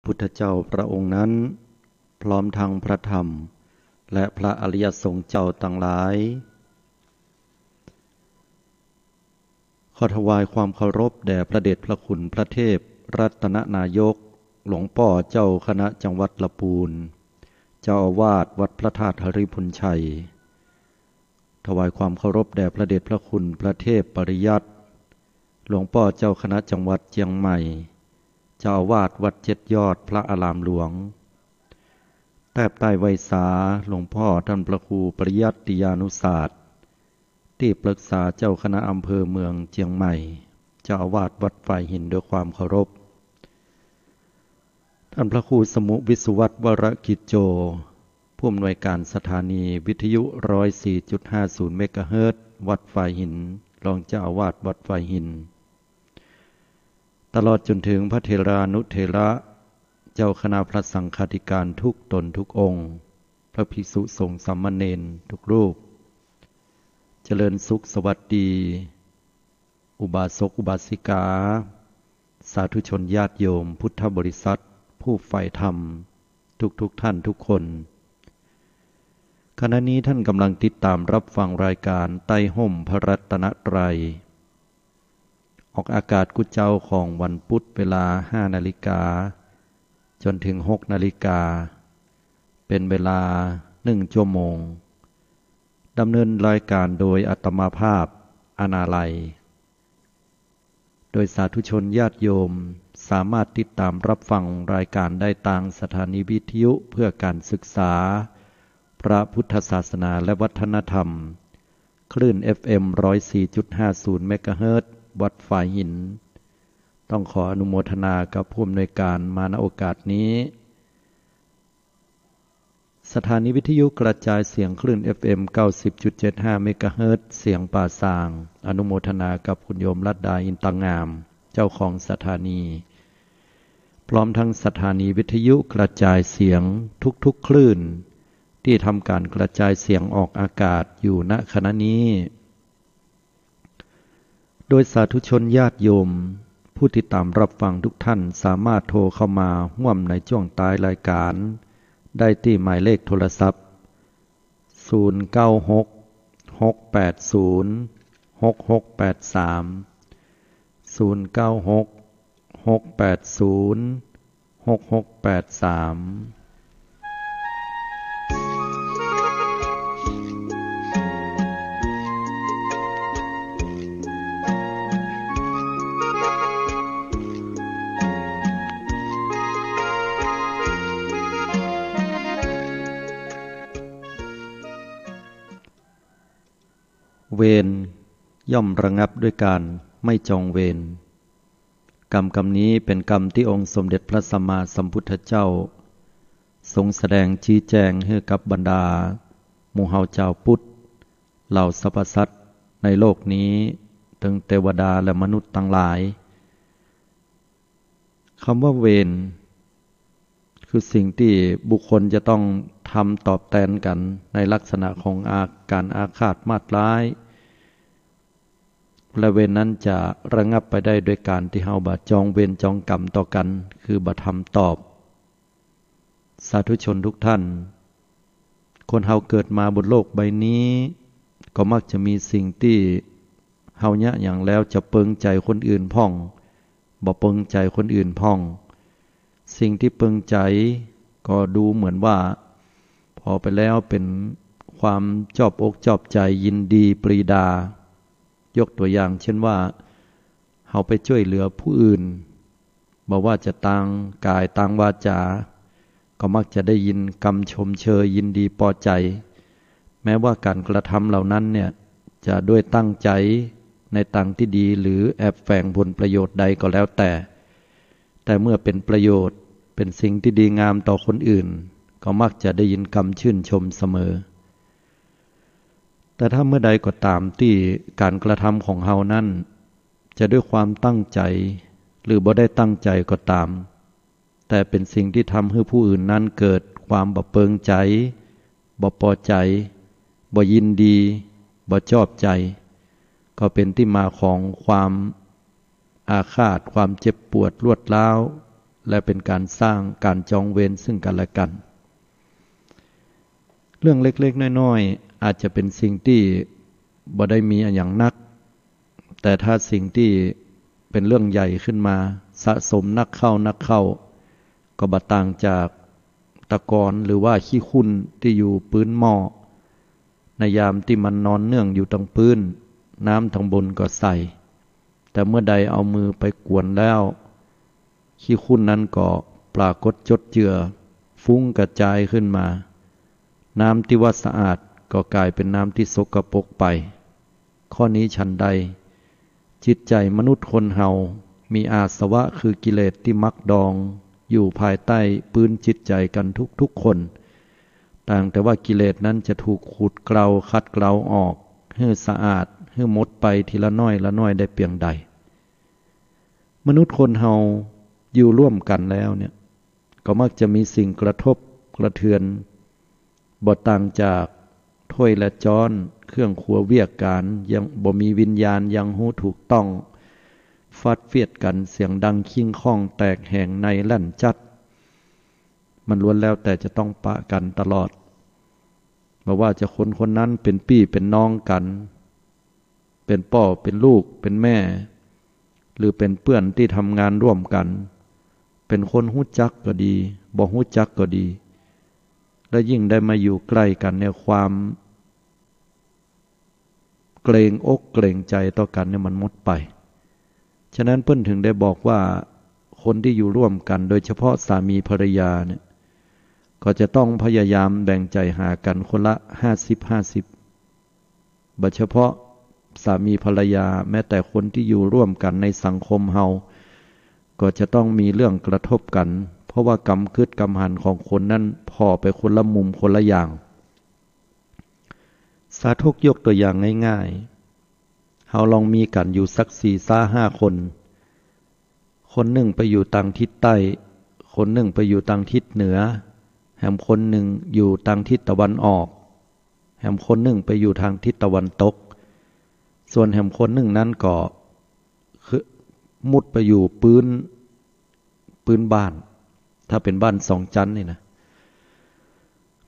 พุทธเจ้าพระองค์นั้นพร้อมทั้งพระธรรมและพระอริยสงฆ์เจ้าต่างหลายขอถวายความเคารพแด่พระเดชพระคุณพระเทพรัตนนายกหลวงพ่อเจ้าคณะจังหวัดลำพูนเจ้าอาวาสวัดพระธาตุหฤพุนชัยถวายความเคารพแด่พระเดชพระคุณพระเทพปริยัติหลวงพ่อเจ้าคณะจังหวัดเชียงใหม่เจ้าอาวาสวัดเจ็ดยอดพระอารามหลวงแทบใต้ไวสาหลวงพ่อท่านพระครูปริยัติยานุศาสตร์ที่ปรึกษาเจ้าคณะอำเภอเมืองเชียงใหม่เจ้าอาวาสวัดฝ่ายหินด้วยความเคารพท่านพระครูสมุวิสุวัตวรกิจโจผู้อำนวยการสถานีวิทยุ 104.50 เมกะเฮิรตซ์วัดฝ่ายหินรองเจ้าอาวาสวัดฝ่ายหินตลอดจนถึงพระเถรานุเถระเจ้าคณะพระสังฆาธิการทุกตนทุกองค์พระภิกษุสงฆ์สามเณรทุกรูปเจริญสุขสวัสดีอุบาสกอุบาสิกาสาธุชนญาติโยมพุทธบริษัทผู้ใฝ่ธรรมทุกท่านทุกคนขณะนี้ท่านกำลังติดตามรับฟังรายการใต้ห่มพระรัตนตรัยออกอากาศกุเจ้าของวันพุธเวลา 5 นาฬิกาจนถึง 6 นาฬิกาเป็นเวลา1 ชั่วโมงดำเนินรายการโดยอาตมาภาพอานาลัยโดยสาธุชนญาติโยมสามารถติดตามรับฟังรายการได้ทางสถานีวิทยุเพื่อการศึกษาพระพุทธศาสนาและวัฒนธรรมคลื่น FM 104.50 เมกะเฮิรตซ์วัดฝ่ายหินต้องขออนุโมทนากับผู้อำนวยการมาณโอกาสนี้สถานีวิทยุกระจายเสียงคลื่น FM 90.75 เมกะเฮิรตซ์เสียงป่าซางอนุโมทนากับคุณโยมลัดดาอินตางามเจ้าของสถานีพร้อมทั้งสถานีวิทยุกระจายเสียงทุกคลื่นที่ทำการกระจายเสียงออกอากาศอยู่ณขณะนี้โดยสาธุชนญาติโยมผู้ติดตามรับฟังทุกท่านสามารถโทรเข้ามาร่วมในช่วงท้ายรายการได้ที่หมายเลขโทรศัพท์096-680-6683เวรย่อมระงับด้วยการไม่จองเวรกรรมนี้เป็นกรรมที่องค์สมเด็จพระสัมมาสัมพุทธเจ้าทรงแสดงชี้แจงให้กับบรรดาหมู่เฮาเจ้าพุทธเหล่าสรรพสัตว์ในโลกนี้ทั้งเทวดาและมนุษย์ทั้งหลายคำว่าเวรคือสิ่งที่บุคคลจะต้องทำตอบแทนกันในลักษณะของการอาฆาตมาตร้ายและเวรนั้นจะระงับไปได้โดยการที่เฮาบ่จองเวรจองกรรมต่อกันคือบ่ทำตอบสาธุชนทุกท่านคนเฮาเกิดมาบนโลกใบนี้ก็มักจะมีสิ่งที่เฮาเนี่ยอย่างแล้วจะเปิงใจคนอื่นพ่องบ่เปิงใจคนอื่นพ่องสิ่งที่เปิงใจก็ดูเหมือนว่าพอไปแล้วเป็นความชอบอกชอบใจยินดีปรีดายกตัวอย่างเช่นว่าเฮาไปช่วยเหลือผู้อื่นบอกว่าจะต่างกายต่างวาจาก็มักจะได้ยินคำชมเชยยินดีพอใจแม้ว่าการกระทำเหล่านั้นเนี่ยจะด้วยตั้งใจในทางที่ดีหรือแอบแฝงผลประโยชน์ใดก็แล้วแต่เมื่อเป็นประโยชน์เป็นสิ่งที่ดีงามต่อคนอื่นก็มักจะได้ยินคำชื่นชมเสมอแต่ถ้าเมื่อใดก็ตามที่การกระทำของเฮานั้นจะด้วยความตั้งใจหรือบ่ได้ตั้งใจก็ตามแต่เป็นสิ่งที่ทำให้ผู้อื่นนั้นเกิดความบ่เปิงใจบ่พอใจบ่ยินดีบ่ชอบใจก็เป็นที่มาของความอาฆาตความเจ็บปวดรวดร้าว และเป็นการสร้างการจองเวรซึ่งกันและกันเรื่องเล็กๆน้อยๆอาจจะเป็นสิ่งที่บ่ได้มีอย่างนักแต่ถ้าสิ่งที่เป็นเรื่องใหญ่ขึ้นมาสะสมนักเข้าก็บ่ต่างจากตะกอนหรือว่าขี้ขุ่นที่อยู่พื้นหม้อในยามที่มันนอนเนื่องอยู่ตรงพื้นน้ำทางบนก็ใสแต่เมื่อใดเอามือไปกวนแล้วขี้ขุ่นนั้นก็ปรากฏจดเจือฟุ้งกระจายขึ้นมาน้ำที่ว่าสะอาดก็กลายเป็นน้ำที่สกปรกไปข้อนี้ฉันใดจิตใจมนุษย์คนเฮามีอาสวะคือกิเลสที่มักดองอยู่ภายใต้พื้นจิตใจกันทุกๆคนต่างแต่ว่ากิเลสนั้นจะถูกขูดเกลาคัดเกลาออกให้สะอาดให้หมดไปทีละน้อยละน้อยได้เพียงใดมนุษย์คนเฮาอยู่ร่วมกันแล้วเนี่ยก็มักจะมีสิ่งกระทบกระเทือนบ่ต่างจากถ้วยและจ้อนเครื่องครัวเวียกการยังบ่มีวิญญาณยังหูถูกต้องฟาดเฟียดกันเสียงดังคิ้งข้องแตกแห่งในลั่นจัดมันล้วนแล้วแต่จะต้องปะกันตลอดบ่ว่าจะคนนั้นเป็นพี่เป็นน้องกันเป็นพ่อเป็นลูกเป็นแม่หรือเป็นเพื่อนที่ทำงานร่วมกันเป็นคนฮู้จักก็ดีบ่ฮู้จักก็ดีและยิ่งได้มาอยู่ใกล้กันในความเกรงอกเกรงใจต่อกันเนี่ยมันหมดไปฉะนั้นเพิ่นถึงได้บอกว่าคนที่อยู่ร่วมกันโดยเฉพาะสามีภรรยาเนี่ยก็จะต้องพยายามแบ่งใจหากันคนละ50-50บ่เฉพาะสามีภรรยาแม้แต่คนที่อยู่ร่วมกันในสังคมเฮาก็จะต้องมีเรื่องกระทบกันเพราะว่ากรรมคืดกรรมหันของคนนั้นพอไปคนละมุมคนละอย่างสาธุยกตัวอย่างง่ายๆเฮาลองมีกันอยู่สัก4-5 คนคนหนึ่งไปอยู่ทางทิศใต้คนหนึ่งไปอยู่ทางทิศเหนือแถมคนหนึ่งอยู่ทางทิศตะวันออกแถมคนหนึ่งไปอยู่ทางทิศตะวันตกส่วนแถมคนหนึ่งนั้นก็คือมุดไปอยู่ปืนบ้านถ้าเป็นบ้าน2 ชั้นนี่นะ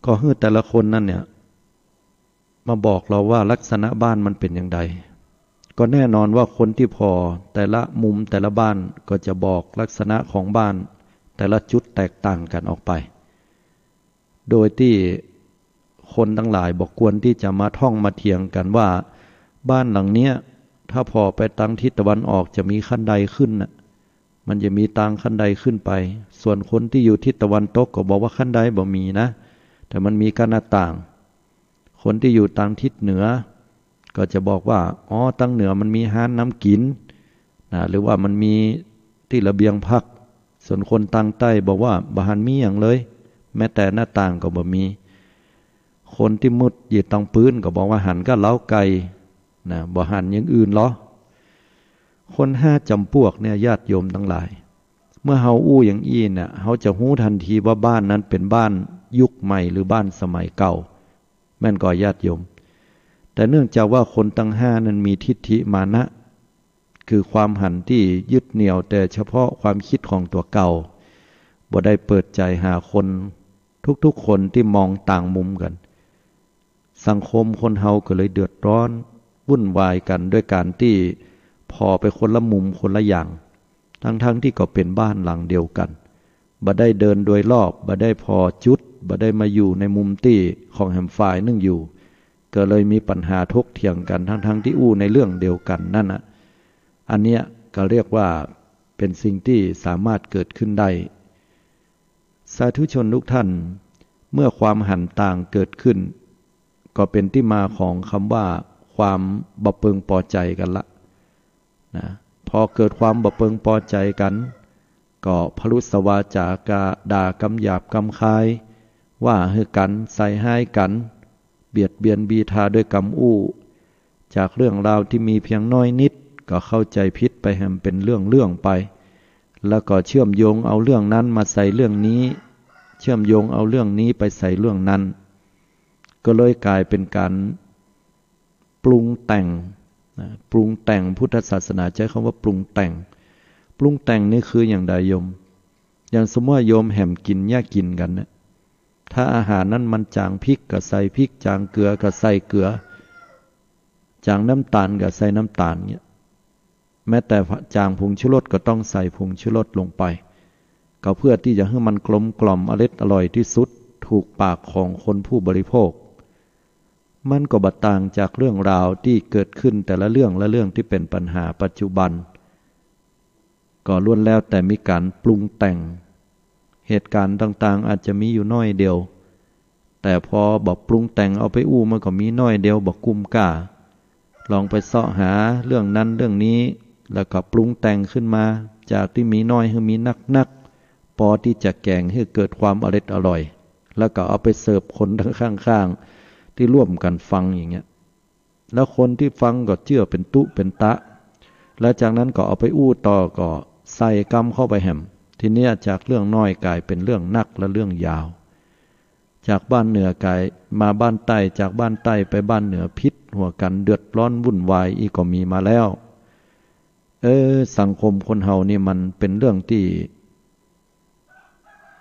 ก็ให้แต่ละคนนั่นเนี่ยมาบอกเราว่าลักษณะบ้านมันเป็นอย่างไรก็แน่นอนว่าคนที่พอแต่ละมุมแต่ละบ้านก็จะบอกลักษณะของบ้านแต่ละจุดแตกต่างกันออกไปโดยที่คนทั้งหลายบอกควรที่จะมาท่องมาเถียงกันว่าบ้านหลังเนี้ยถ้าพอไปตั้งทิศตะวันออกจะมีขั้นใดขึ้นน่ะมันจะมีทางขั้นใดขึ้นไปส่วนคนที่อยู่ทิศตะวันตกก็บอกว่าขั้นใดบ่มีนะแต่มันมีกั้นหน้าต่างคนที่อยู่ทางทิศเหนือก็จะบอกว่าอ๋อทางเหนือมันมีห้านน้ำกินนะหรือว่ามันมีที่ระเบียงพักส่วนคนทางใต้บอกว่าบ่หันมีอย่างเลยแม้แต่หน้าต่างก็บ่มีคนที่มุดอยู่ตรงพื้นก็บอกว่าหันก็เล้าไก่นะบ่หันอย่างอื่นหรอคน5 จำพวกเนี่ยญาติโยมทั้งหลายเมื่อเฮาอู้อย่างอี้เนี่ยเฮาจะรู้ทันทีว่าบ้านนั้นเป็นบ้านยุคใหม่หรือบ้านสมัยเก่าแม่นก็ญาติโยมแต่เนื่องจากว่าคนทั้ง5นั้นมีทิฏฐิมานะคือความหันที่ยึดเหนี่ยวแต่เฉพาะความคิดของตัวเก่าบ่ได้เปิดใจหาคนทุกๆคนที่มองต่างมุมกันสังคมคนเฮาก็เลยเดือดร้อนวุ่นวายกันด้วยการที่พอไปคนละมุมคนละอย่างทั้งที่ก็เป็นบ้านหลังเดียวกันบ่ได้เดินโดยรอบบ่ได้พอจุดบ่ได้มาอยู่ในมุมที่ของแหมฝ่ายนึงอยู่ก็เลยมีปัญหาทกเถียงกันทั้งที่อู้ในเรื่องเดียวกันนั่นน่ะอันเนี้ยก็เรียกว่าเป็นสิ่งที่สามารถเกิดขึ้นได้สาธุชนทุกท่านเมื่อความหันต่างเกิดขึ้นก็เป็นที่มาของคำว่าความบ่เพิงพอใจกันละนะพอเกิดความบ่เพิงพอใจกันก็พรุสวาจากาด่ากำหยาบกำคายว่าให้กันใส่ให้กันเบียดเบียนบีทาด้วยกำอู้จากเรื่องราวที่มีเพียงน้อยนิดก็เข้าใจผิดไปแห่งเป็นเรื่องไปแล้วก็เชื่อมโยงเอาเรื่องนั้นมาใส่เรื่องนี้เชื่อมโยงเอาเรื่องนี้ไปใส่เรื่องนั้นก็เลยกลายเป็นการปรุงแต่งปรุงแต่งพุทธศาสนาใช้คำว่าปรุงแต่งนี่คืออย่างใดโยม อย่างสมมติว่าโยมแหมกินแยกกินกันนะถ้าอาหารนั้นมันจางพริกก็ใส่พริกจางเกลือก็ใส่เกลือจางน้ำตาลก็ใส่น้ำตาลเนี่ยแม้แต่จางผงชูรสก็ต้องใส่ผงชูรสลงไปก็เพื่อที่จะให้มันกลมกล่อมอร่อยที่สุดถูกปากของคนผู้บริโภคมันก็บ่ต่างจากเรื่องราวที่เกิดขึ้นแต่ละเรื่องที่เป็นปัญหาปัจจุบันก็ล้วนแล้วแต่มีการปรุงแต่งเหตุการณ์ต่างๆอาจจะมีอยู่น้อยเดียวแต่พอบอกปรุงแต่งเอาไปอู้มันก็มีน้อยเดียวบอกกุมกล้าลองไปเสาะหาเรื่องนั้นเรื่องนี้แล้วก็ปรุงแต่งขึ้นมาจากที่มีน้อยให้มีนักพอที่จะแกงให้เกิดความอร่อยแล้วก็เอาไปเสิร์ฟคนข้างๆที่ร่วมกันฟังอย่างเงี้ยแล้วคนที่ฟังก็เชื่อเป็นตุเป็นตะแล้วจากนั้นก็เอาไปอู้ต่อก็ใส่กำเข้าไปแหมทีนี้จากเรื่องน้อยกลายเป็นเรื่องนักและเรื่องยาวจากบ้านเหนือกลายมาบ้านใต้จากบ้านใต้ไปบ้านเหนือพิษหัวกันเดือดร้อนวุ่นวายอีกก็มีมาแล้วสังคมคนเฮานี่มันเป็นเรื่องที่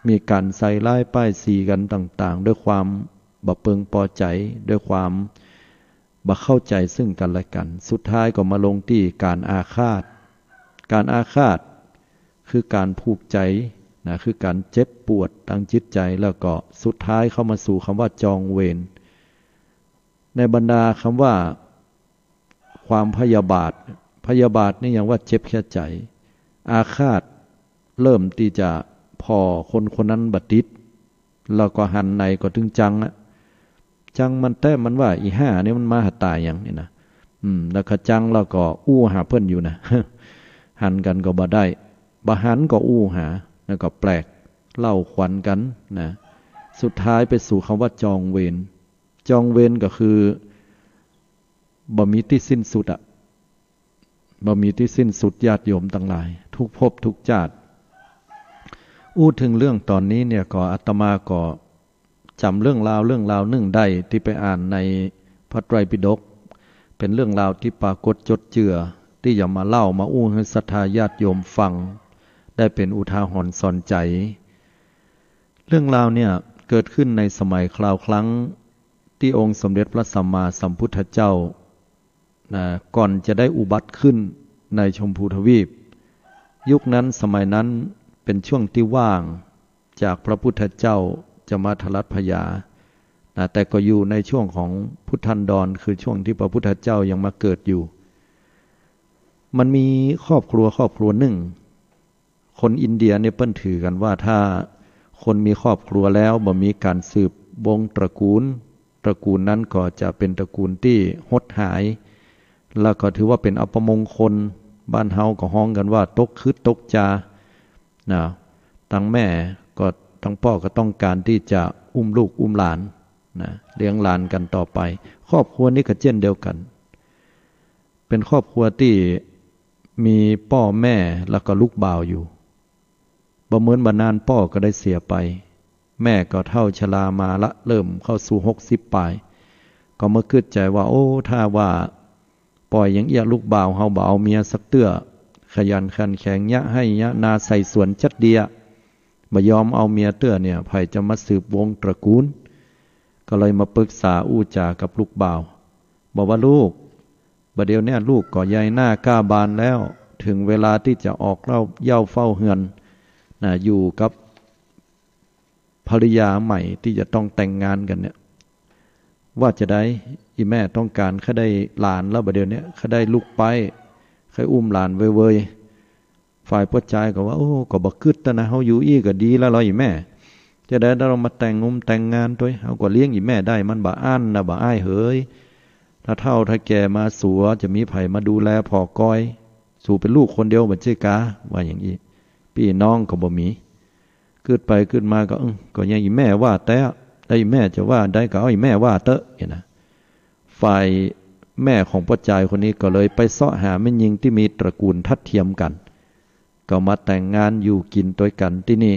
มีการใส่ร้ายป้ายสีกันต่างๆด้วยความบ่เปิงพอใจด้วยความบ่เข้าใจซึ่งกันและกันสุดท้ายก็มาลงที่การอาฆาตคือการผูกใจนะคือการเจ็บปวดทางจิตใจแล้วก็สุดท้ายเข้ามาสู่คำว่าจองเวรในบรรดาคำว่าความพยาบาทนี่อย่างว่าเจ็บแค่ใจอาฆาตเริ่มที่จะพอคนนั้นบัดดิดแล้วก็หันในก็ถึงจังมันแต่มันว่าอีห้านี่มันมาหาตายอย่างนี้นะแล้วก็จังแล้วก็อู้หาเพื่อนอยู่นะ หันกันก็บ่ได้บ่หันก็อู้หาแล้วก็แปลกเล่าขวัญกันนะสุดท้ายไปสู่คำว่าจองเวรก็คือบ่มีที่สิ้นสุดบ่มีที่สิ้นสุดญาติโยมทั้งหลายทุกภพทุกชาติอู้ถึงเรื่องตอนนี้เนี่ยก็อาตมาก็จำเรื่องราวหนึ่งได้ที่ไปอ่านในพระไตรปิฎกเป็นเรื่องราวที่ปรากฏจดเจือที่อย่ามาเล่ามาอู้ให้ศรัทธาญาติโยมฟังได้เป็นอุทาหรณ์สอนใจเรื่องราวเนี่ยเกิดขึ้นในสมัยคราวครั้งที่องค์สมเด็จพระสัมมาสัมพุทธเจ้าก่อนจะได้อุบัติขึ้นในชมพูทวีปยุคนั้นสมัยนั้นเป็นช่วงที่ว่างจากพระพุทธเจ้าจะมาทรัตพยาแต่ก็อยู่ในช่วงของพุทธันดรคือช่วงที่พระพุทธเจ้ายังมาเกิดอยู่มันมีครอบครัวหนึ่งคนอินเดียเนี่ยเปิ้นถือกันว่าถ้าคนมีครอบครัวแล้วบ่มีการสืบวงตระกูลนั้นก็จะเป็นตระกูลที่หดหายแล้วก็ถือว่าเป็นอัปมงคลบ้านเฮาก็ฮ้องกันว่าตกคือตกจาทั้งแม่ก็ทั้งพ่อก็ต้องการที่จะอุ้มลูกอุ้มหลานเลี้ยงหลานกันต่อไปครอบครัวนี้ก็เช่นเดียวกันเป็นครอบครัวที่มีพ่อแม่แล้วก็ลูกบ่าวอยู่บ่เหมือนบ่นานพ่อก็ได้เสียไปแม่ก็เฒ่าชรามาละเริ่มเข้าสู่60ปลายก็มาคิดใจว่าโอ้ถ้าว่าปล่อยอย่างเอี้ยลูกบ่าวเฮาบ่เอาเมียสักเตื้อขยันขันแข็งยะให้ยะนาใส่สวนจัดเดียบ่ยอมเอาเมียเตื้อเนี่ยไผจะมาสืบวงตระกูลก็เลยมาปรึกษาอู้จากับลูกบ่าวบอกว่าลูกบัดเดี๋ยวนี้ลูกก็ใหญ่หน้ากล้าบานแล้วถึงเวลาที่จะออกเย้าเฝ้าเฮือนอยู่กับภริยาใหม่ที่จะต้องแต่งงานกันเนี่ยว่าจะได้อีแม่ต้องการเขาได้หลานแล้วบัดเดี๋ยวนี้เขาได้ลูกไปเขาอุ้มหลานเว้ยฝ่ายพ่อใจก็ว่าโอ้ก็บ่กึดแต่นะเฮาอยู่อีก็ดีแล้วอีแม่จะได้เรามาแต่งงานด้วยเฮาก็เลี้ยงอีแม่ได้มันบ่อั้นนะบ่อ้ายเฮ้ยถ้าเฒ่าถ้าแก่มาสัวจะมีไผมาดูแลพ่อก้อยสู่เป็นลูกคนเดียวบ่ใช่กาว่าอย่างนี้พี่น้องก็บ่มีกึดไปกึดมาก็ยังอีแม่ว่าแต่ได้แม่จะว่าได้ก็เอาอีแม่ว่าเตอะนะฝ่ายแม่ของพ่อใจคนนี้ก็เลยไปเสาะหาแม่หญิงที่มีตระกูลทัดเทียมกันก็มาแต่งงานอยู่กินด้วยกันที่นี่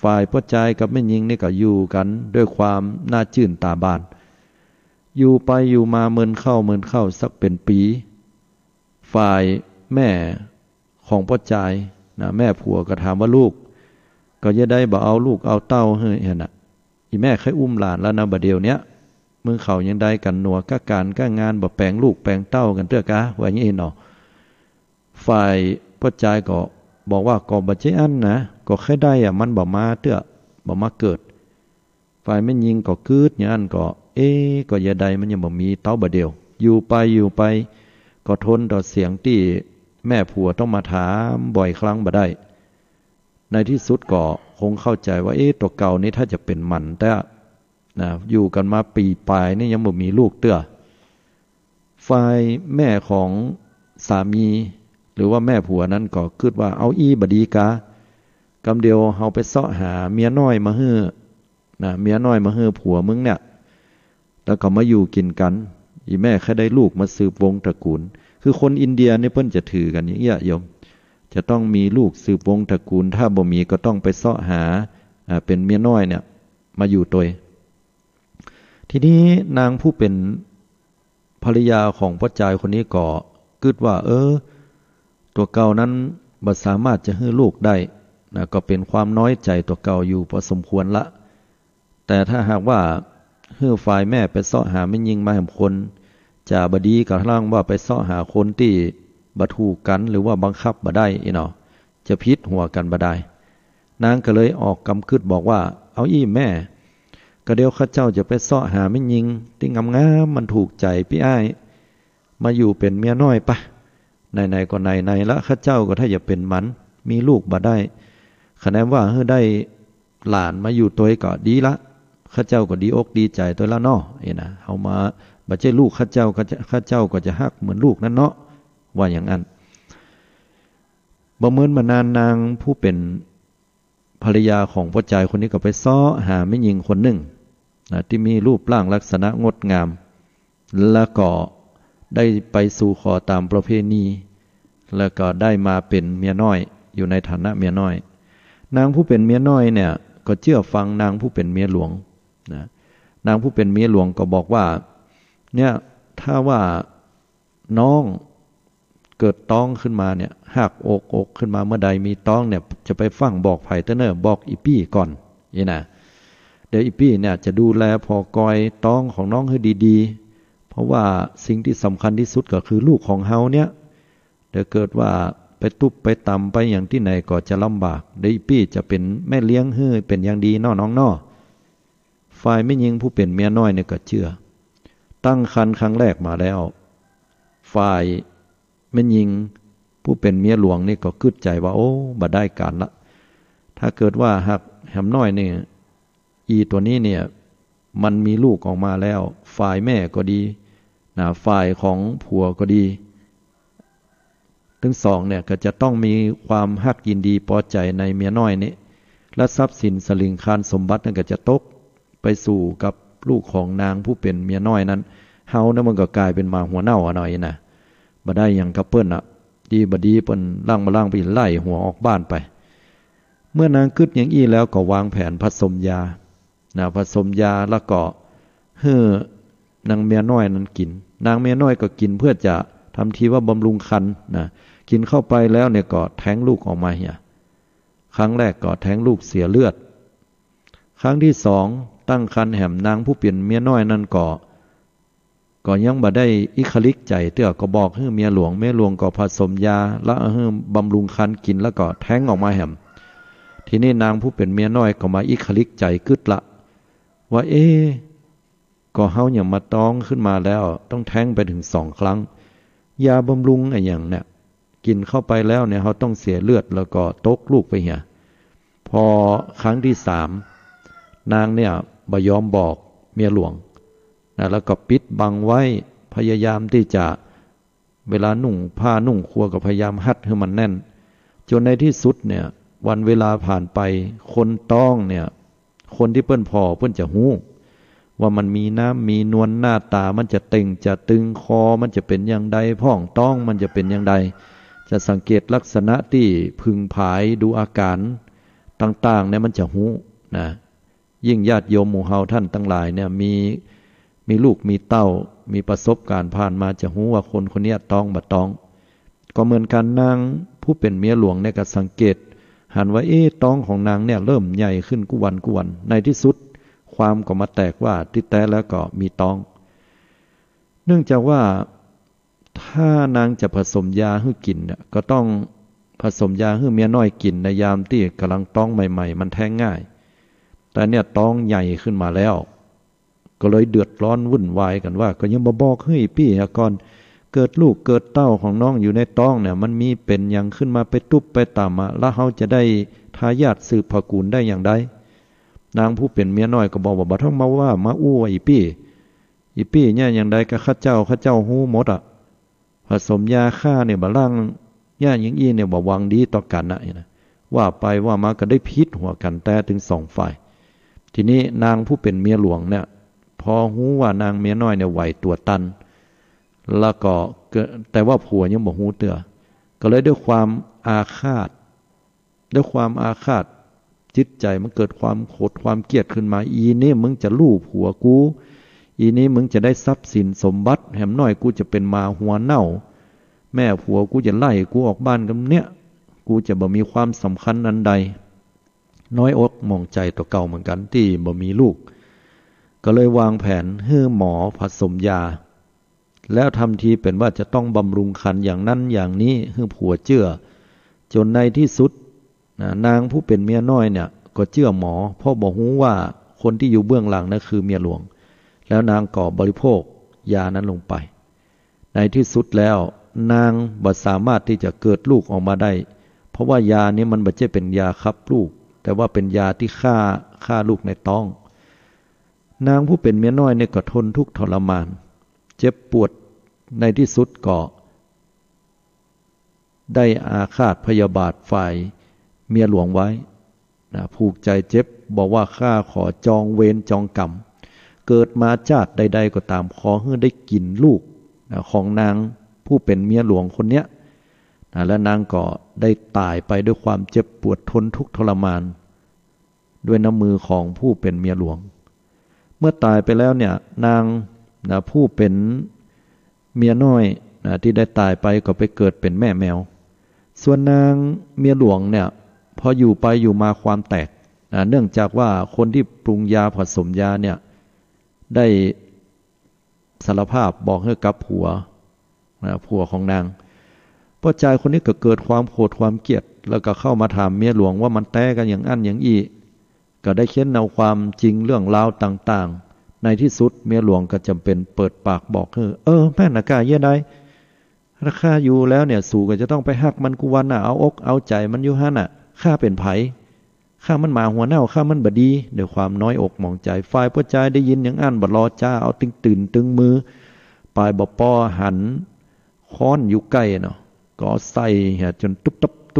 ฝ่ายพ่อใจกับแม่หญิงนี่ก็อยู่กันด้วยความน่าชื่นตาบานอยู่ไปอยู่มาเมินเข้าสักเป็นปีฝ่ายแม่ของพ่อใจแม่ผัวก็ถามว่าลูก ก็จะได้บ่เอาลูกเอาเต้าเฮ้ยเห็นน่ะอีแม่เคยอุ้มหลานแล้วนะบัดเดียวเนี้ยมึงเขายังได้กันหนัวก้าการก้างานบ่แปลงลูกแปลงเต้ากันเตื้อกะว่าอย่างนี้เนาะฝ่ายพ่อใจก็บอกว่าก็บ่ใช่อันนะก็แค่ได้อ่ะมันบ่มาเตื้อบ่มาเกิดฝ่ายไม่ยิงก็คืดอย่างนั้นก็ก็อย่าใดมันยังบ่มีเต้าบัดเดียวอยู่ไปก็ทนต่อเสียงที่แม่ผัวต้องมาถามบ่อยครั้งบ่ได้ในที่สุดก็คงเข้าใจว่าตัวเก่านี้ถ้าจะเป็นมันแต่นะอยู่กันมาปีปลายนี่ยังบ่มีลูกเตื้อฝ่ายแม่ของสามีหรือว่าแม่ผัวนั้นก็คิดว่าเอาบดีกากำเดียวเฮาไปเสาะหาเมียน้อยมาฮื้อนะเมียน้อยมาฮื้อผัวมึงเนี่ยแล้วก็มาอยู่กินกันอีแม่แค่ได้ลูกมาสืบวงตระกูลคือคนอินเดียนี่เพิ่นจะถือกันอย่างเงี้ยโยมจะต้องมีลูกสืบวงตระกูลถ้าบ่มีก็ต้องไปเสาะหาเป็นเมียน้อยเนี่ยมาอยู่ตัวทีนี้นางผู้เป็นภรรยาของพ่อจายคนนี้ก็คิดว่าตัวเก่านั้นบ่สามารถจะให้ลูกได้นะก็เป็นความน้อยใจตัวเก่าอยู่พอสมควรละแต่ถ้าหากว่าให้ฝ่ายแม่ไปเสาะหาไม่ยิงมาแห่งคนจะบดีกับร่างว่าไปเสาะหาคนที่บ่ถูกกันหรือว่าบังคับบ่ได้เนาะจะพิษหัวกันบ่ได้นางก็เลยออกกำคืดบอกว่าเอาแม่ก็เดี๋ยวข้าเจ้าจะไปเสาะหาไม่ยิงที่งามๆมันถูกใจพี่อ้ายมาอยู่เป็นเมียน้อยปะไหนๆก็ไหนๆละข้าเจ้าก็ถ้าอย่าเป็นมันมีลูกบ่ได้คะแนนว่าได้หลานมาอยู่ตัวก็ดีละข้าเจ้าก็ดีอกดีใจตัวละเนาะนะเอามาบ่ใช่ลูกข้าเจ้าก็จะฮักเหมือนลูกนั่นเนาะว่าอย่างนั้นบ่เหมือนมานานนางผู้เป็นภรรยาของพ่อใจคนนี้ก็ไปซ้อหาแม่หญิงคนหนึ่งนะที่มีรูปร่างลักษณะงดงามแล้วก็ได้ไปสู่ขอตามประเพณีแล้วก็ได้มาเป็นเมียน้อยอยู่ในฐานะเมียน้อยนางผู้เป็นเมียน้อยเนี่ยก็เชื่อฟังนางผู้เป็นเมียหลวงนะนางผู้เป็นเมียหลวงก็บอกว่าเนี่ยถ้าว่าน้องเกิดต้องขึ้นมาเนี่ยหักอกขึ้นมาเมื่อใดมีต้องเนี่ยจะไปฟังบอกไผ่เตเนอร์บอกอีปี้ก่อนนี่นะเดี๋ยวอีปี้เนี่ยจะดูแลพอกอยต้องของน้องให้ดีๆเพราะว่าสิ่งที่สำคัญที่สุดก็คือลูกของเฮาเนี่ยเดี๋ยวเกิดว่าไปตุบไปตำไปอย่างที่ไหนก็จะลำบากเดี๋ยวอีปี้จะเป็นแม่เลี้ยงให้เป็นอย่างดีน้องฝ่ายไม่ยิงผู้เป็นเมียน้อยเนี่ยก็เชื่อตั้งครรภ์ครั้งแรกมาแล้วฝ่ายแม่ยิงผู้เป็นเมียหลวงนี่ก็คิดใจว่าบ่ได้การละถ้าเกิดว่าหักแหมน้อยนี่ตัวนี้เนี่ยมันมีลูกออกมาแล้วฝ่ายแม่ก็ดีนะฝ่ายของผัวก็ดีทั้งสองเนี่ยก็จะต้องมีความฮักยินดีพอใจในเมียน้อยนี้และทรัพย์สินสลิงคารสมบัตินั่นก็จะตกไปสู่กับลูกของนางผู้เป็นเมียน้อยนั้นเฮานะมันก็กลายเป็นมาหัวเน่าหน่อยนะบ่ได้อย่างกับเปิ้นดีบดีเปิ้นล่างมาล่างไปไล่หัวออกบ้านไปเมื่อนางคิดอย่างอี้แล้วก็วางแผนผสมยาผสมยาแล้วก็ให้นางเมียน้อยนั้นกินนางเมียน้อยก็กินเพื่อจะทำทีว่าบำรุงครรภ์กินเข้าไปแล้วเนี่ยก็แท้งลูกออกมาครั้งแรกก็แท้งลูกเสียเลือดครั้งที่สองตั้งครรภ์แหมนางผู้เปลี่ยนเมียน้อยนั้นก็ยังบ่ได้อิคลิกใจเตื้อก็บอกให้เมียหลวงก็ผสมยาแล้วให้บำรุงครรภ์กินแล้วก็แท้งออกมาแหมทีนี้นางผู้เป็นเมียน้อยก็มาอิคลิกใจกึดละว่าก็เฮาอย่างมาต้องขึ้นมาแล้วต้องแท้งไปถึง2 ครั้งยาบำรุงอย่างเนี่ยกินเข้าไปแล้วเนี่ยเขาต้องเสียเลือดแล้วก็ตกลูกไปพอครั้งที่3นางเนี่ยบ่ยอมบอกเมียหลวงแล้วก็ปิดบังไว้พยายามที่จะเวลานุ่งผ้านุ่งครัวก็พยายามฮัดให้มันแน่นจนในที่สุดเนี่ยวันเวลาผ่านไปคนต้องเนี่ยคนที่เปิ้นพอเปิ้นจะหู้ว่ามันมีน้ำมีนวลหน้าตามันจะเต่งจะตึงคอมันจะเป็นอย่างใดพ่องต้องมันจะเป็นอย่างใดจะสังเกตลักษณะที่พึงผายดูอาการต่างๆเนี่ยมันจะหู้นะยิ่งญาติโยมหมู่เฮาท่านทั้งหลายเนี่ยมีลูกมีเต้ามีประสบการณ์ผ่านมาจะหู้ว่าคนคนนี้ต้องบ่ต้องก็เหมือนกันนางผู้เป็นเมียหลวงเนี่ยก็สังเกต หันว่าต้องของนางเนี่ยเริ่มใหญ่ขึ้นกุวันในที่สุดความก็มาแตกว่าที่แท้แล้วก็มีต้องเนื่องจากว่าถ้านางจะผสมยาให้กินเนี่ยก็ต้องผสมยาให้เมียน้อยกินในยามที่กำลังต้องใหม่ๆมันแท้งง่ายแต่เนี่ยต้องใหญ่ขึ้นมาแล้วก็เลยเดือดร้อนวุ่นวายกันว่าก็ยังมาบอกเฮ้ยพี่ก่อนเกิดลูกเกิดเต้าของน้องอยู่ในต้องเนี่ยมันมีเป็นอย่างขึ้นมาไปตุบไปตามมาแล้วเขาจะได้ทายาทสืบพกูลได้อย่างไรนางผู้เป็นเมียน้อยก็บอกว่าบ่ต้องมาว่ามาอู้อีปี้เนี่ยอย่างใดก็ข้าเจ้าหู้หมดอ่ะผสมยาฆ่าเนี่ยบ่ล่างย่าอย่างอี้เนี่ยบ่หวังดีต่อกันนะว่าไปว่ามาก็ได้พิษหัวกันแต่ถึงสองฝ่ายทีนี้นางผู้เป็นเมียหลวงเนี่ยพอหู้ว่านางเมียน้อยเนี่ยไหวตัวตันแล้วก็แต่ว่าผัวยังบ่หู้เตือก็เลยด้วยความอาฆาตจิตใจมันเกิดความโกรธความเกลียดขึ้นมาอีนี่มึงจะลู่ผัวกูอีนี้มึงจะได้ทรัพย์สินสมบัติแหมน้อยกูจะเป็นมาหัวเน่าแม่ผัวกูจะไล่กูออกบ้านกันเนี่ยกูจะบ่มีความสำคัญอันใดน้อยอกมองใจตัวเก่าเหมือนกันที่บ่มีลูกก็เลยวางแผนให้หมอผสมยาแล้วทำทีเป็นว่าจะต้องบำรุงครรภ์อย่างนั้นอย่างนี้ให้ผัวเชื่อจนในที่สุดนางผู้เป็นเมียน้อยเนี่ยก็เชื่อหมอเพราะบอกฮู้ว่าคนที่อยู่เบื้องหลังนั่นคือเมียหลวงแล้วนางก็บริโภคยานั้นลงไปในที่สุดแล้วนางบ่สามารถที่จะเกิดลูกออกมาได้เพราะว่ายานี้มันไม่ใช่เป็นยาคับลูกแต่ว่าเป็นยาที่ฆ่าลูกในท้องนางผู้เป็นเมียน้อยเนี่ยก็ทนทุกข์ทรมานเจ็บปวดในที่สุดก็ได้อาฆาตพยาบาทฝ่ายเมียหลวงไว้ผูกใจเจ็บบอกว่าข้าขอจองเวรจองกรรมเกิดมาชาติใดๆก็ตามขอให้ได้กินลูกของนางผู้เป็นเมียหลวงคนเนี้ยและนางก็ได้ตายไปด้วยความเจ็บปวดทนทุกข์ทรมานด้วยน้ำมือของผู้เป็นเมียหลวงเมื่อตายไปแล้วเนี่ยนางผู้เป็นเมียน้อยที่ได้ตายไปก็ไปเกิดเป็นแม่แมวส่วนนางเมียหลวงเนี่ยพออยู่ไปอยู่มาความแตกเนื่องจากว่าคนที่ปรุงยาผสมยาเนี่ยได้สารภาพบอกให้กับผัวของนางพ่อชายคนนี้ก็เกิดความโกรธความเกลียดแล้วก็เข้ามาถามเมียหลวงว่ามันแต้กันอย่างอั้นอย่างอี้ก็ได้เค้นเอาความจริงเรื่องราวต่างๆในที่สุดเมียหลวงก็จำเป็นเปิดปากบอกแม่นากาเย่ได้ราคาอยู่แล้วเนี่ยสู่ก็จะต้องไปหักมันกูวันน่ะเอาอกเอาใจมันอยู่หั่นน่ะข้าเป็นไผข้ามันมาหัวเน่าข้ามันบดีด้วยความน้อยอกมองใจฝ่ายพ่อชายได้ยินอย่างอั้นบ่รอจ้าเอาตึงตื่นตึงมือปลายบ่ปอหันค้อนอยู่ใกล้เนาะก็ใส่จนตุ๊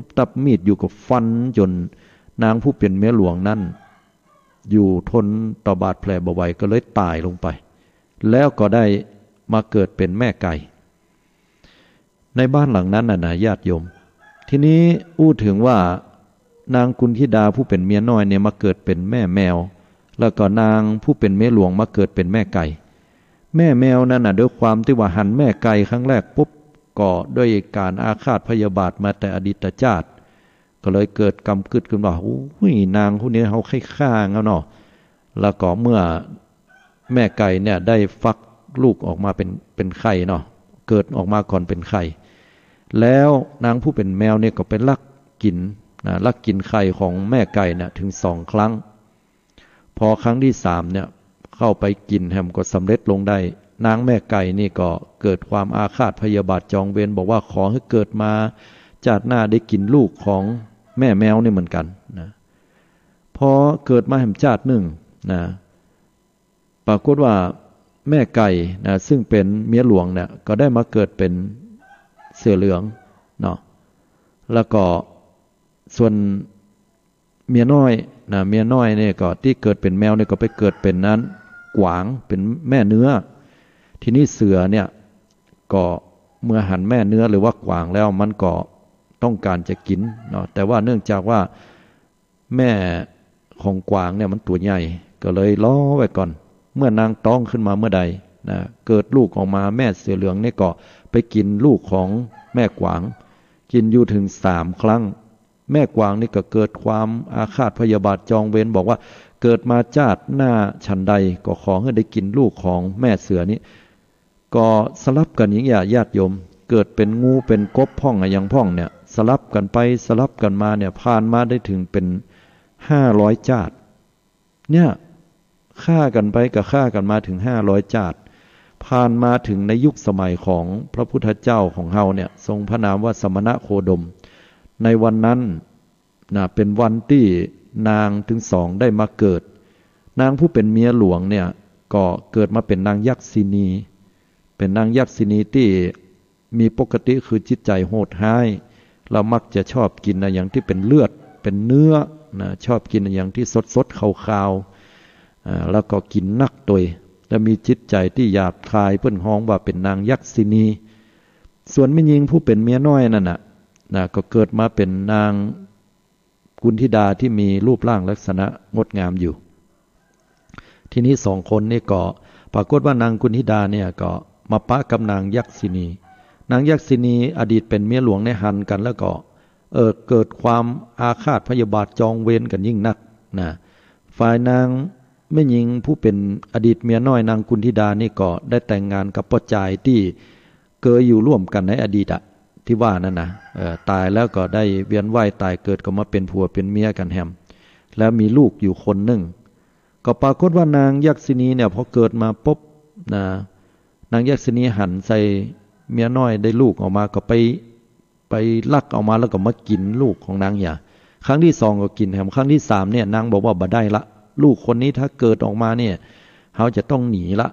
บตับมีดอยู่กับฟันจนนางผู้เป็นเมียหลวงนั้นอยู่ทนต่อบาดแผลบ่ไหวก็เลยตายลงไปแล้วก็ได้มาเกิดเป็นแม่ไก่ในบ้านหลังนั้นน่ะญาติโยมทีนี้อู้ถึงว่านางกุณฑิดาผู้เป็นเมียน้อยเนี่ยมาเกิดเป็นแม่แมวแล้วก็นางผู้เป็นเมียหลวงมาเกิดเป็นแม่ไก่แม่แมวนั่นน่ะด้วยความที่ว่าหันแม่ไก่ครั้งแรกปุ๊บก็ด้วยการอาฆาตพยาบาทมาแต่อดีตชาติก็เลยเกิดกรรมกึดขึ้นว่าอุ้ยนางผู้นี้เขาฆ่าเอาเนาะแล้วก็เมื่อแม่ไก่เนี่ยได้ฟักลูกออกมาเป็นไข่เนาะเกิดออกมาก่อนเป็นไข่แล้วนางผู้เป็นแมวเนี่ยก็ไปลักกินไข่ของแม่ไก่เนี่ยถึง2 ครั้งพอครั้งที่3เนี่ยเข้าไปกินแฮมก็สำเร็จลงได้นางแม่ไก่นี่ก็เกิดความอาฆาตพยาบาทจองเวรบอกว่าขอให้เกิดมาชาติหน้าได้กินลูกของแม่แมวนี่เหมือนกันนะพอเกิดมาแห่งชาติหนึ่งนะปรากฏว่าแม่ไก่นะซึ่งเป็นเมียหลวงเนี่ยก็ได้มาเกิดเป็นเสือเหลืองเนาะแล้วก็ส่วนเมียน้อยเนี่ยก็ที่เกิดเป็นแมวเนี่ยก็ไปเกิดเป็นนั้นกวางเป็นแม่เนื้อทีนี้เสือเนี่ยก็เมื่อหันแม่เนื้อหรือว่ากวางแล้วมันก็ต้องการจะกินเนาะแต่ว่าเนื่องจากว่าแม่ของกวางเนี่ยมันตัวใหญ่ก็เลยล้อไว้ก่อนเมื่อนางท้องขึ้นมาเมื่อใดนะเกิดลูกออกมาแม่เสือเหลืองนี่ก็ไปกินลูกของแม่กวางกินอยู่ถึง3 ครั้ง แม่กวางนี่ก็เกิดความอาฆาตพยาบาทจองเวรบอกว่าเกิดมาชาติหน้าฉันใดก็ขอให้ได้กินลูกของแม่เสือนี้ก็สลับกันอย่างญาติโยมเกิดเป็นงูเป็นกบพ่องอย่างพ่องเนี่ยสลับกันไปสลับกันมาเนี่ยผ่านมาได้ถึงเป็น500 ชาติเนี่ยฆ่ากันไปกับฆ่ากันมาถึง500 ชาติผ่านมาถึงในยุคสมัยของพระพุทธเจ้าของเฮาเนี่ยทรงพระนามว่าสมณะโคดมในวันนั้นเป็นวันที่นางถึง2ได้มาเกิดนางผู้เป็นเมียหลวงเนี่ยก็เกิดมาเป็นนางยักษินีเป็นนางยักษินีที่มีปกติคือจิตใจโหดร้ายเรามักจะชอบกินอย่างที่เป็นเลือดเป็นเนื้อชอบกินอย่างที่สดๆขาวๆแล้วก็กินนักตัวและมีจิตใจที่หยาบคายเพิ่นฮ้องว่าเป็นนางยักษินีส่วนแม่หญิงผู้เป็นเมียน้อยนั่นก็เกิดมาเป็นนางกุณฑิดาที่มีรูปร่างลักษณะงดงามอยู่ทีนี้2 คนนี่ก็ปรากฏว่านางกุณฑิดาเนี่ยก็มาปะกับนางยักษินีนางยักษินีอดีตเป็นเมียหลวงในหันกันแล้วก็เกิดความอาฆาตพยาบาทจองเวรกันยิ่งนักฝ่ายนางแม่หญิงผู้เป็นอดีตเมียน้อยนางกุณฑิดานี่ก็ได้แต่งงานกับพ่อจายที่เคยอยู่ร่วมกันในอดีตที่ว่านั่นตายแล้วก็ได้เวียนว่ายตายเกิดก็มาเป็นผัวเป็นเมียกันแฮมแล้วมีลูกอยู่คนหนึ่งก็ปรากฏว่านางยักษินีเนี่ยพอเกิดมาปุ๊บนางยักษินีหันใส่เมียน้อยได้ลูกออกมาก็ไปลักออกมาแล้วก็มากินลูกของนางอย่าครั้งที่2ก็กินแฮมครั้งที่3เนี่ยนางบอกว่าบ่ได้ละลูกคนนี้ถ้าเกิดออกมาเนี่ยเขาจะต้องหนีละ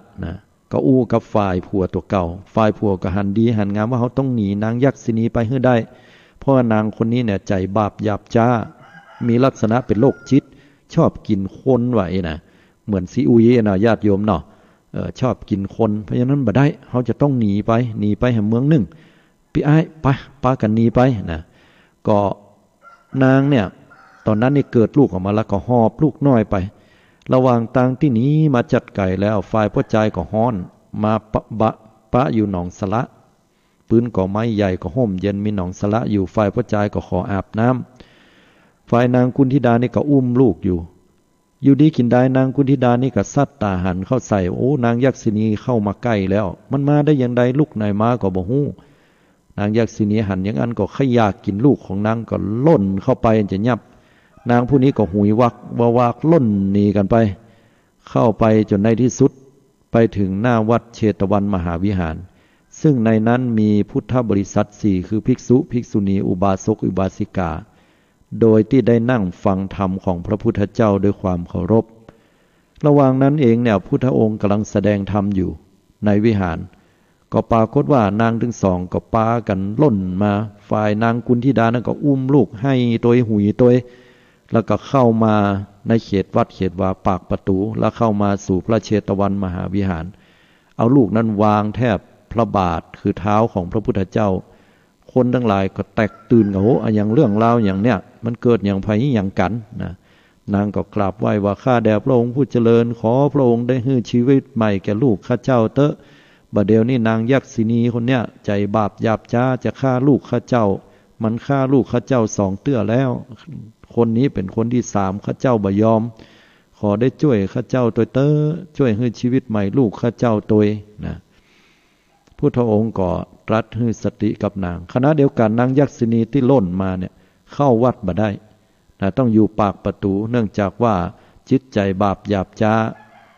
ก็อู้กับฝ่ายผัวตัวเก่าฝ่ายผัวก็หันดีหันงามว่าเขาต้องหนีนางยักษินีไปให้ได้เพราะว่านางคนนี้เนี่ยใจบาปหยาบจ้ามีลักษณะเป็นโรคจิตชอบกินคนไว้เหมือนซีอุยญาติโยมชอบกินคนเพราะฉะนั้นบ่ได้เขาจะต้องหนีไปแห่งเมืองหนึ่งพี่ไอ้ไปป้ากันหนีไปก็นางเนี่ยตอนนั้นนี่เกิดลูกออกมาแล้วก็หอบลูกน้อยไประหว่างต่างที่นี้มาจัดไก่แล้วฝ่ายพ่อใจก็ฮ้อนมาปะอยู่หนองสละปืนก่อไม้ใหญ่ก็ห่มเย็นมีหนองสละอยู่ฝ่ายพ่อใจก็ขออาบน้ำฝ่ายนางกุณฑิดานี่ก็อุ้มลูกอยู่ดีกินได้นางกุณฑิดานี่ก็ซัดตาหันเข้าใส่โอ้นางยักษินีเข้ามาใกล้แล้วมันมาได้อย่างใดลูกไหนมาก็บ่ฮู้นางยักษินีหันอย่างนั้นก็ขยากกินลูกของนางก็ล่นเข้าไปจะยับนางผู้นี้ก็หุยวักล่นหนีกันไปเข้าไปจนในที่สุดไปถึงหน้าวัดเชตวันมหาวิหารซึ่งในนั้นมีพุทธบริษัท4คือภิกษุภิกษุณีอุบาสกอุบาสิกาโดยที่ได้นั่งฟังธรรมของพระพุทธเจ้าด้วยความเคารพระหว่างนั้นเองเนี่ยพุทธองค์กำลังแสดงธรรมอยู่ในวิหารก็ปรากฏว่านางทั้ง2ก็ปากันล่นมาฝ่ายนางกุณฑิดานั้นก็อุ้มลูกให้ตัวหุยตัวแล้วก็เข้ามาในเขตวัดเขตวาปากประตูแล้วเข้ามาสู่พระเชตวันมหาวิหารเอาลูกนั้นวางแทบพระบาทคือเท้าของพระพุทธเจ้าคนทั้งหลายก็แตกตื่นกับโหอย่างเรื่องราวอย่างเนี้ยมันเกิดอย่างไผอย่างกันนางก็กราบไหว้ว่าข้าแด่พระองค์ผู้เจริญขอพระองค์ได้ให้ชีวิตใหม่แก่ลูกข้าเจ้าเถอะบัดเดี๋ยวนี้นางยักษินีคนเนี้ยใจบาปหยาบช้าจะฆ่าลูกข้าเจ้ามันฆ่าลูกข้าเจ้า2 เตื้อแล้วคนนี้เป็นคนที่3ข้าเจ้าบ่ยอมขอได้ช่วยข้าเจ้าตัวเตอช่วยให้ชีวิตใหม่ลูกข้าเจ้าตัวพุทธองค์ก็ตรัสให้สติกับนางขณะเดียวกันนางยักษินีที่ล่นมาเนี่ยเข้าวัดบ่ได้ต้องอยู่ปากประตูเนื่องจากว่าจิตใจบาปหยาบช้า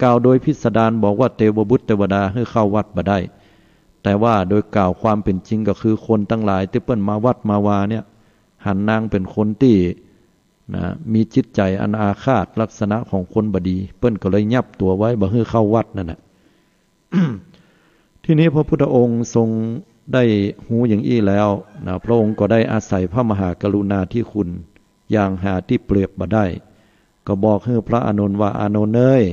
กล่าวโดยพิสดารบอกว่าเทวบุตรเทวดาให้เข้าวัดบ่ได้แต่ว่าโดยกล่าวความเป็นจริงก็คือคนทั้งหลายที่เปิ้นมาวัดมาวาเนี่ยหันนางเป็นคนที่มีจิตใจอันอาฆาตลักษณะของคนบดีเปิ้นก็เลยยับตัวไว้บ่ให้เข้าวัดนั่น ที่นี้พระพุทธองค์ทรงได้หูอย่างอี้แล้วพระองค์ก็ได้อาศัยพระมหากรุณาธิคุณอย่างหาที่เปรียบบ่ได้ก็บอกให้พระอานนท์ว่าอานนท์เอ้ย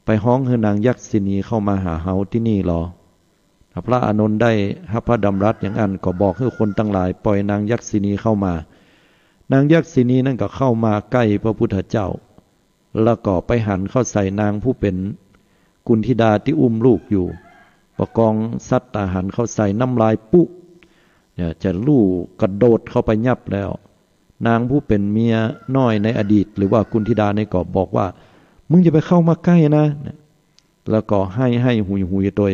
ไปฮ้องให้นางยักษินีเข้ามาหาเฮาที่นี่หรอพระอานนท์ได้พระดำรัสอย่างนั้นก็บอกให้คนทั้งหลายปล่อยนางยักษินีเข้ามานางยักษินีนั่นก็เข้ามาใกล้พระพุทธเจ้าแล้วก็ไปหันเข้าใส่นางผู้เป็นกุณฑิดาที่อุ้มลูกอยู่ประกองซัดอาหารเข้าใส่น้ำลายปุ๊เนี่ยจะลู่กระโดดเข้าไปยับแล้ว นางผู้เป็นเมียน้อยในอดีตหรือว่ากุนธิดาในก็บอกว่ามึงอย่าไปเข้ามาใกล้นะแล้วก็ให้หุยโดย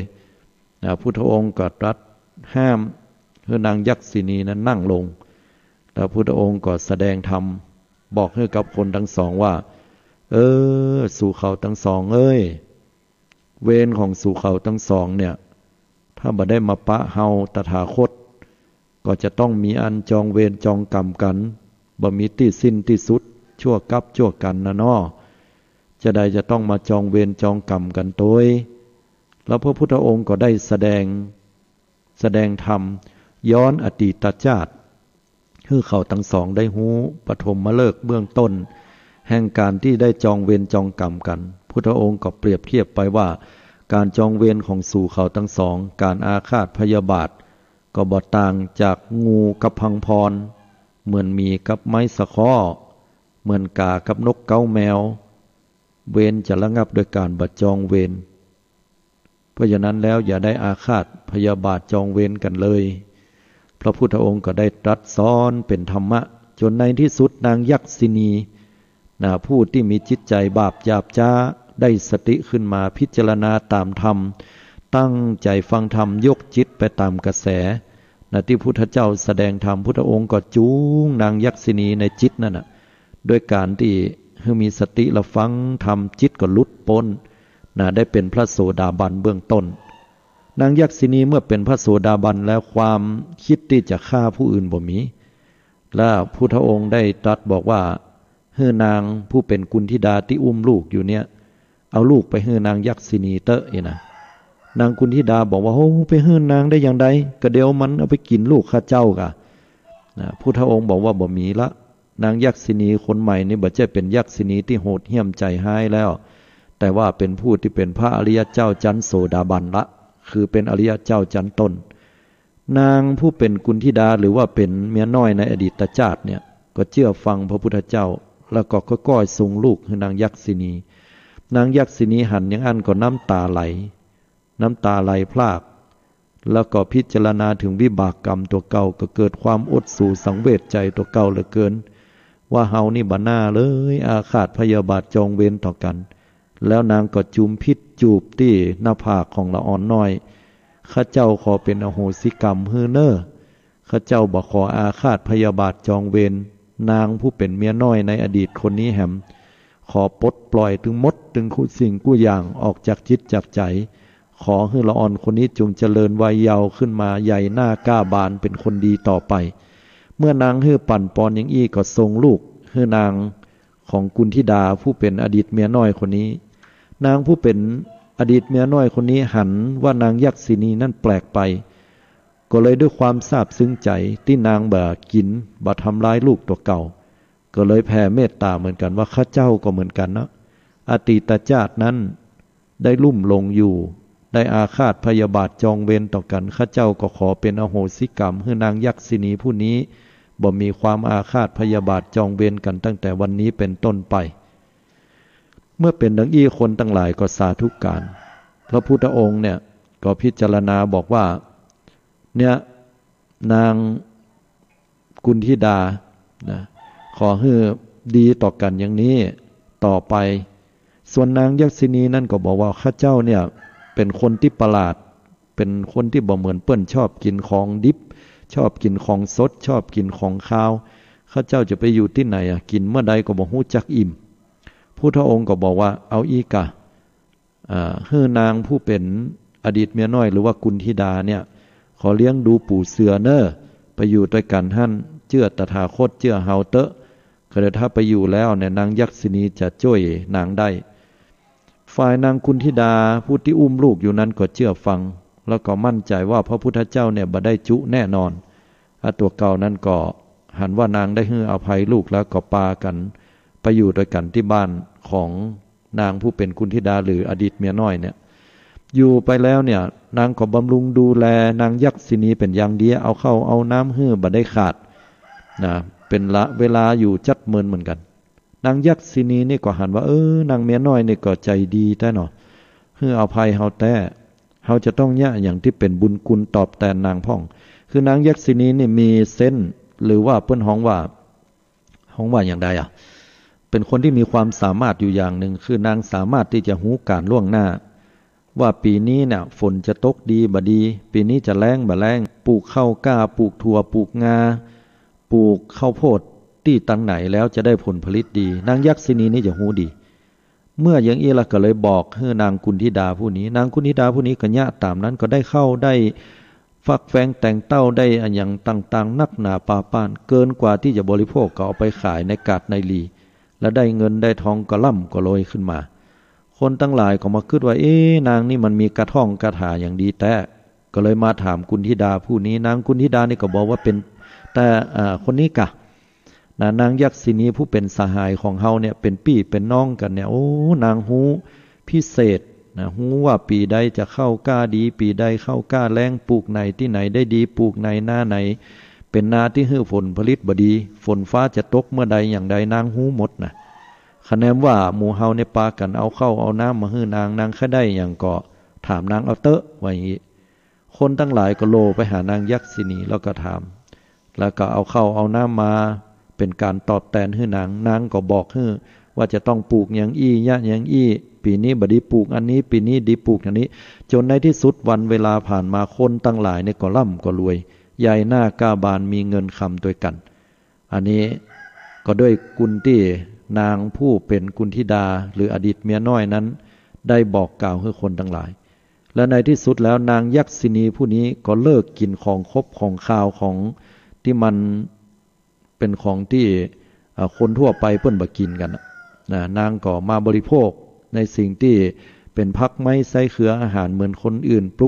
พุทธองค์ก็ตรัสห้ามให้นางยักษินีนั้นนั่งลงแล้วพุทธองค์ก็แสดงธรรมบอกให้กับคนทั้งสองว่าสู่เขาทั้งสองเอ้ยเวรของสู่เขาทั้งสองเนี่ยถ้าบ่ได้มาปะเฮาตถาคตก็จะต้องมีอันจองเวรจองกรรมกันบ่มีที่สิ้นที่สุดชั่วกับชั่วกันนะน้อจะได้จะต้องมาจองเวรจองกรรมกันโดยแล้วพระพุทธองค์ก็ได้แสดงธรรมย้อนอดีตชาติให้เขาทั้งสองได้หูปฐมฤกษ์เบื้องต้นแห่งการที่ได้จองเวรจองกรรมกันพุทธองค์ก็เปรียบเทียบไปว่าการจองเวรของสู่เขาทั้งสองการอาฆาตพยาบาทก็บ่ต่างจากงูกับพังพรเหมือนหมีกับไม้สะค้อเหมือนกากับนกเก้าแมวเวรจะระงับโดยการบัดจองเวรเพราะฉะนั้นแล้วอย่าได้อาฆาตพยาบาทจองเวรกันเลยพระพุทธองค์ก็ได้ตรัสสอนเป็นธรรมะจนในที่สุดนางยักษินีผู้ที่มีจิตใจบาปหยาบช้าได้สติขึ้นมาพิจารณาตามธรรมตั้งใจฟังธรรมยกจิตไปตามกระแสที่พุทธเจ้าแสดงธรรมพุทธองค์ก็จูงนางยักษินีในจิตนั่นด้วยการที่ให้มีสติและฟังธรรมจิตก็หลุดพ้นได้เป็นพระโสดาบันเบื้องต้นนางยักษินีเมื่อเป็นพระโสดาบันแล้วความคิดที่จะฆ่าผู้อื่นบ่มีและพุทธองค์ได้ตรัสบอกว่าให้นางผู้เป็นกุนธิดาที่อุ้มลูกอยู่เนี่ยเอาลูกไปให้นางยักษินีเตอะนะนางกุนธิดาบอกว่าโอ้ไปให้นางได้อย่างไรก็เดี๋ยวมันเอาไปกินลูกข้าเจ้ากะพุทธองค์บอกว่าบ่มีละนางยักษินีคนใหม่นี่บ่ใช่เป็นยักษินีที่โหดเหี้ยมใจร้ายแล้วแต่ว่าเป็นผู้ที่เป็นพระอริยเจ้าชั้นโสดาบันละคือเป็นอริยเจ้าชั้นต้นนางผู้เป็นกุนธิดาหรือว่าเป็นเมียน้อยในอดีตชาติเนี่ยก็เชื่อฟังพระพุทธเจ้าแล้วก็ค่อยๆส่งลูกให้นางยักษินีนางยักษินีหันอย่างอันก็น้ำตาไหลพรากแล้วก็พิจารณาถึงวิบากกรรมตัวเก่าก็เกิดความอดสูสังเวชใจตัวเก่าเหลือเกินว่าเฮานี่บ่น่าเลยอาฆาตพยาบาทจองเวรต่อกันแล้วนางก็จุมพิษจูบที่หน้าผากของละอ่อนน้อยข้าเจ้าขอเป็นอโหสิกรรมฮือเนอข้าเจ้าบ่ขออาฆาตพยาบาทจองเวรนางผู้เป็นเมียน้อยในอดีตคนนี้แหมขอปลดปล่อยถึงมดถึงสิ่งกู้อย่างออกจากจิตจากใจขอให้ละอ่อนคนนี้จงเจริญวัยเยาว์ขึ้นมาใหญ่หน้ากล้าบานเป็นคนดีต่อไปเมื่อนางฮื้อปั่นปอนอย่างอี้ก็ทรงลูกฮื้อนางของกุนธิดาผู้เป็นอดีตเมียน้อยคนนี้นางผู้เป็นอดีตเมียน้อยคนนี้หันว่านางยักษินีนั่นแปลกไปก็เลยด้วยความซาบซึ้งใจที่นางบ่กินบ่ทำร้ายลูกตัวเก่าก็เลยแผ่เมตตาเหมือนกันว่าข้าเจ้าก็เหมือนกันนะอดีตชาตินั้นได้ลุ่มลงอยู่ได้อาฆาตพยาบาทจองเวรต่อกันข้าเจ้าก็ขอเป็นอโหสิกรรมให้นางยักษินีผู้นี้บ่มีความอาฆาตพยาบาทจองเวรกันตั้งแต่วันนี้เป็นต้นไปเมื่อเป็นดังอี้คนทั้งหลายก็สาธุการพระพุทธองค์เนี่ยก็พิจารณาบอกว่าเนี่ยนางกุนธิดานะขอให้ดีต่อกันอย่างนี้ต่อไปส่วนนางยักษินีนั่นก็บอกว่าข้าเจ้าเนี่ยเป็นคนที่ประหลาดเป็นคนที่บ่เหมือนเปิ้นชอบกินของดิบชอบกินของสดชอบกินของคาวข้าเจ้าจะไปอยู่ที่ไหนกินเมื่อใดก็บ่ฮู้จักอิ่มพุทธองค์ก็บอกว่าเอาอีกะให้นางผู้เป็นอดีตเมียน้อยหรือว่ากุนธิดาเนี่ยขอเลี้ยงดูปู่เสือเนอไปอยู่ด้วยกันท่านเชื่อตถาคตเชื่อเฮาเตอะก็ถ้าไปอยู่แล้วเนี่ยนางยักษินีจะช่วยนางได้ฝ่ายนางกุนธิดาผู้ที่อุ้มลูกอยู่นั้นก็เชื่อฟังแล้วก็มั่นใจว่าพระพุทธเจ้าเนี่ยบ่ได้จุแน่นอนตัวเก่านั้นก็หันว่านางได้ให้อภัยลูกแล้วก็ปากันไปอยู่ด้วยกันที่บ้านของนางผู้เป็นกุนธิดาหรืออดีตเมียน้อยเนี่ยอยู่ไปแล้วเนี่ยนางก็บำรุงดูแลนางยักษินีเป็นอย่างดีเอาเข้าเอาน้ำให้บ่ได้ขาดนะเป็นละเวลาอยู่จัดเมินเหมือนกันนางยักษินีนี่ก็หันว่านางเมียน้อยนี่ก็ใจดีแท้เนาะให้อภัยเฮาแต่เฮาจะต้องเนี่ยอย่างที่เป็นบุญคุณตอบแทนนางพ่องคือนางยักษินีนี่มีเส้นหรือว่าเปิ้นฮ้องว่า ห้องว่าอย่างใดเป็นคนที่มีความสามารถอยู่อย่างหนึ่งคือนางสามารถที่จะหูการล่วงหน้าว่าปีนี้เนี่ยฝนจะตกดีบ่ดีปีนี้จะแล้งบ่แล้งปลูกข้าวกล้าปลูกถั่วปลูกงาปลูกข้าวโพดที่ตั้งไหนแล้วจะได้ผลผลิตดีนางยักษินีนี่จะหูดีเมื่ออย่างนี้ละก็เลยบอกให้นางกุณฑิดาผู้นี้นางกุณฑิดาผู้นี้ก็ญะตามนั้นก็ได้เข้าได้ฟักแฟงแต่งเต้าได้อันอย่างต่างๆนักหนาป่าปานเกินกว่าที่จะบริโภคก็เอาไปขายในกาดในลีแล้วได้เงินได้ทองก็ล่ำก็โรยขึ้นมาคนตั้งหลายก็มาคิดว่านางนี่มันมีกระท่องกระถาอย่างดีแต่ก็เลยมาถามกุณฑิดาผู้นี้นางกุณฑิดานี่ก็บอกว่าเป็นแต่คนนี้กะนางยักษินีผู้เป็นสหายของเฮาเนี่ยเป็นพี่เป็นน้องกันเนี่ยนางหูพิเศษนะหูว่าปีใดจะเข้ากล้าดีปีใดเข้ากล้าแรงปลูกไหนที่ไหนได้ดีปลูกไหนหน้าไหนเป็นนาที่ให้ผลผลิตบดีฝนฟ้าจะตกเมื่อใดอย่างใดนางหูหมดนะคะแนนว่าหมู่เฮาในปากันเอาเข้าเอาน้ำมาให้นางแค่ได้อย่างก็ถามนางเอาเตอะว่าอย่างนี้คนตั้งหลายก็โลไปหานางยักษินีแล้วก็ถามแล้วก็เอาเข้าเอาน้ำมาเป็นการตอบแทนให้นางก็บอกให้ว่าจะต้องปลูกอย่างอย่างปีนี้บดีปลูกอันนี้ปีนี้ดีปลูกอันนี้จนในที่สุดวันเวลาผ่านมาคนตั้งหลายเนี่ยก็ร่ำก็รวยใหญ่หน้ากล้าบานมีเงินคำด้วยกันอันนี้ก็ด้วยกุณที่นางผู้เป็นกุณฑิดาหรืออดีตเมียน้อยนั้นได้บอกกล่าวให้คนทั้งหลายและในที่สุดแล้วนางยักษินีผู้นี้ก็เลิกกินของคบของข้าวของที่มันเป็นของที่คนทั่วไปเพิ่นบ่กินกันนางก็มาบริโภคในสิ่งที่เป็นพักไม้ไส้เขืออาหารเหมือนคนอื่นป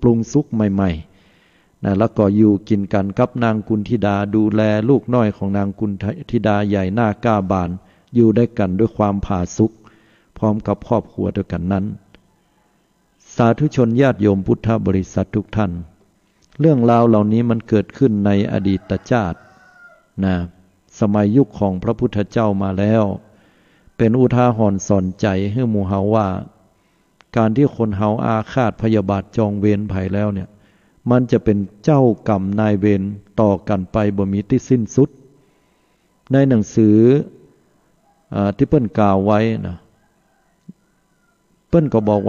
รุงสุกใหม่ๆแล้วก็อยู่กินกันกับนางกุณฑิดาดูแลลูกน้อยของนางกุณฑิดาใหญ่หน้ากล้าบานอยู่ได้กันด้วยความผาสุกพร้อมกับครอบครัวด้วยกันนั้นสาธุชนญาติโยมพุทธบริษัททุกท่านเรื่องราวเหล่านี้มันเกิดขึ้นในอดีตชาติสมัยยุคของพระพุทธเจ้ามาแล้วเป็นอุทาหรณ์สอนใจให้หมู่เฮาว่าการที่คนเฮาอาฆาตพยาบาทจองเวรภัยแล้วเนี่ยมันจะเป็นเจ้ากรรมนายเวรต่อกันไปบ่มีที่สิ้นสุดในหนังสือที่เปิ้นกล่าวไว้นะเปิ้นก็บอก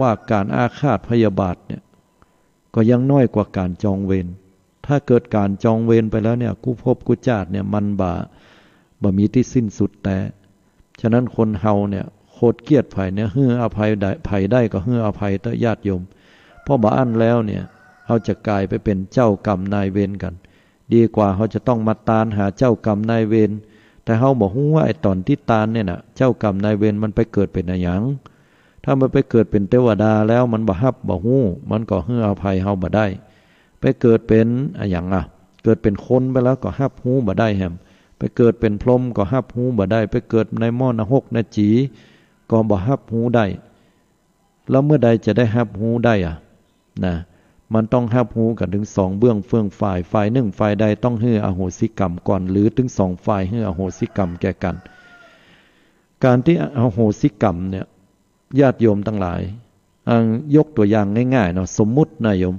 ว่าการอาฆาตพยาบาทเนี่ยก็ยังน้อยกว่าการจองเวรถ้าเกิดการจองเวรไปแล้วเนี่ยกู้ภพกู้ชาติเนี่ยมันบ่มีที่สิ้นสุดแต่ฉะนั้นคนเฮาเนี่ยโคตรเกลียดภัยเนี่ยให้อภัยได้ภัยได้ก็ให้อภัยเถอะญาติโยมเพราะบ่อันแล้วเนี่ยเฮาจะกลายไปเป็นเจ้ากรรมนายเวรกันดีกว่าเฮาจะต้องมาตามหาเจ้ากรรมนายเวรแต่เฮาบอกว่าไอ้ตอนที่ตามเนี่ยน่ะเจ้ากรรมนายเวรมันไปเกิดเป็นอะไรหยังถ้ามันไปเกิดเป็นเทวดาแล้วมันบ่ฮับบ่ฮู้มันก็ให้อภัยเฮาบ่ได้ไปเกิดเป็นอะไรหยังเกิดเป็นคนไปแล้วก็ฮับฮู้บ่ได้แฮมไปเกิดเป็นพรหมก็ฮับฮู้บ่ได้ไปเกิดในหม้อนรกในจีก็บ่ฮับฮู้ได้แล้วเมื่อใดจะได้ฮับฮู้ได้นะมันต้องฮับฮู้กันถึง2เบื้องเฟื่องฝ่ายหนึ่งฝ่ายใดต้องให้อโหสิกรรมก่อนหรือถึง2ฝ่ายให้อโหสิกรรมแก่กันการที่อโหสิกรรมเนี่ยญาติโยมทั้งหลายยกตัวอย่างง่ายๆเนาะสมมุตินะโยม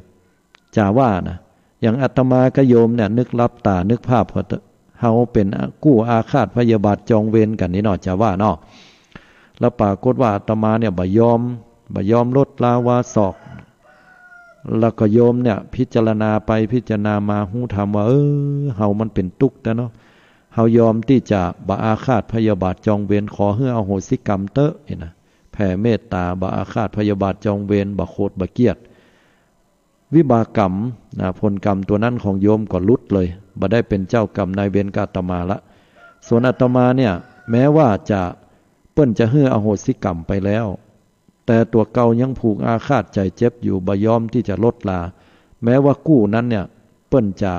จะว่านะอย่างอาตมากับโยมเนี่ยนึกรับตานึกภาพเฮาเป็นกู้อาฆาตพยาบาทจองเวรกันนี่เนาะจะว่าเนาะแล้วปรากฏว่าอาตมาเนี่ยบ่ยอมลดลาวาศอกแล้วก็โยมเนี่ยพิจารณาไปพิจารณามาหู้ถามว่าเฮามันเป็นทุกข์แต่เนาะเฮายอมที่จะบ่อาฆาตพยาบาทจองเวรขอให้อโหสิกรรมเตอะนะแผ่เมตตาบ่อาฆาตพยาบาทจองเวรบ่โคตรบ่เกียรติวิบากกรรมผลกรรมตัวนั้นของโยมก็ลุดเลยบ่ได้เป็นเจ้ากรรมนายเวรกับอาตมาละส่วนอาตมาเนี่ยแม้ว่าจะเปิ้นจะให้อโหสิกรรมไปแล้วแต่ตัวเก่ายังผูกอาฆาตใจเจ็บอยู่บ่ยอมที่จะลดลาแม้ว่ากู้นั้นเนี่ยเปิ้นจะ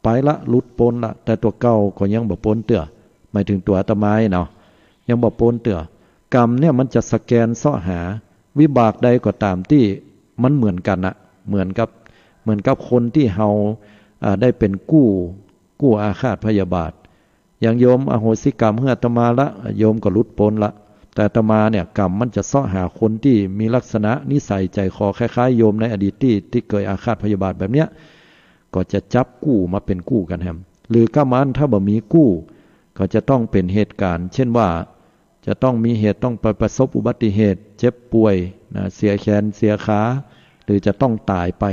ไปละลุดพ้นละแต่ตัวเก่าก็ยังบ่พ้นเตื้อหมายถึงตัวอาตมาเนาะยังบ่พ้นเตื้อกรรมเนี่ยมันจะสแกนเสาะหาวิบากใดก็ตามที่มันเหมือนกันเหมือนกับคนที่เฮาได้เป็นกู้อาฆาตพยาบาทอย่างโยมอโหสิกรรมให้อาตมาละโยมก็หลุดพ้นละแต่อาตมาเนี่ยกรรมมันจะเสาะหาคนที่มีลักษณะนิสัยใจคอคล้ายๆโยมในอดีตที่เคยอาฆาตพยาบาทแบบเนี้ยก็จะจับกู้มาเป็นกู้กันแฮมหรือก็มันถ้าบ่มีกู้ ก็จะต้องเป็นเหตุการณ์เช่นว่าจะต้องมีเหตุต้องประสบอุบัติเหตุเจ็บป่วยนะเสียแขนเสียขาหรือจะต้องตายไป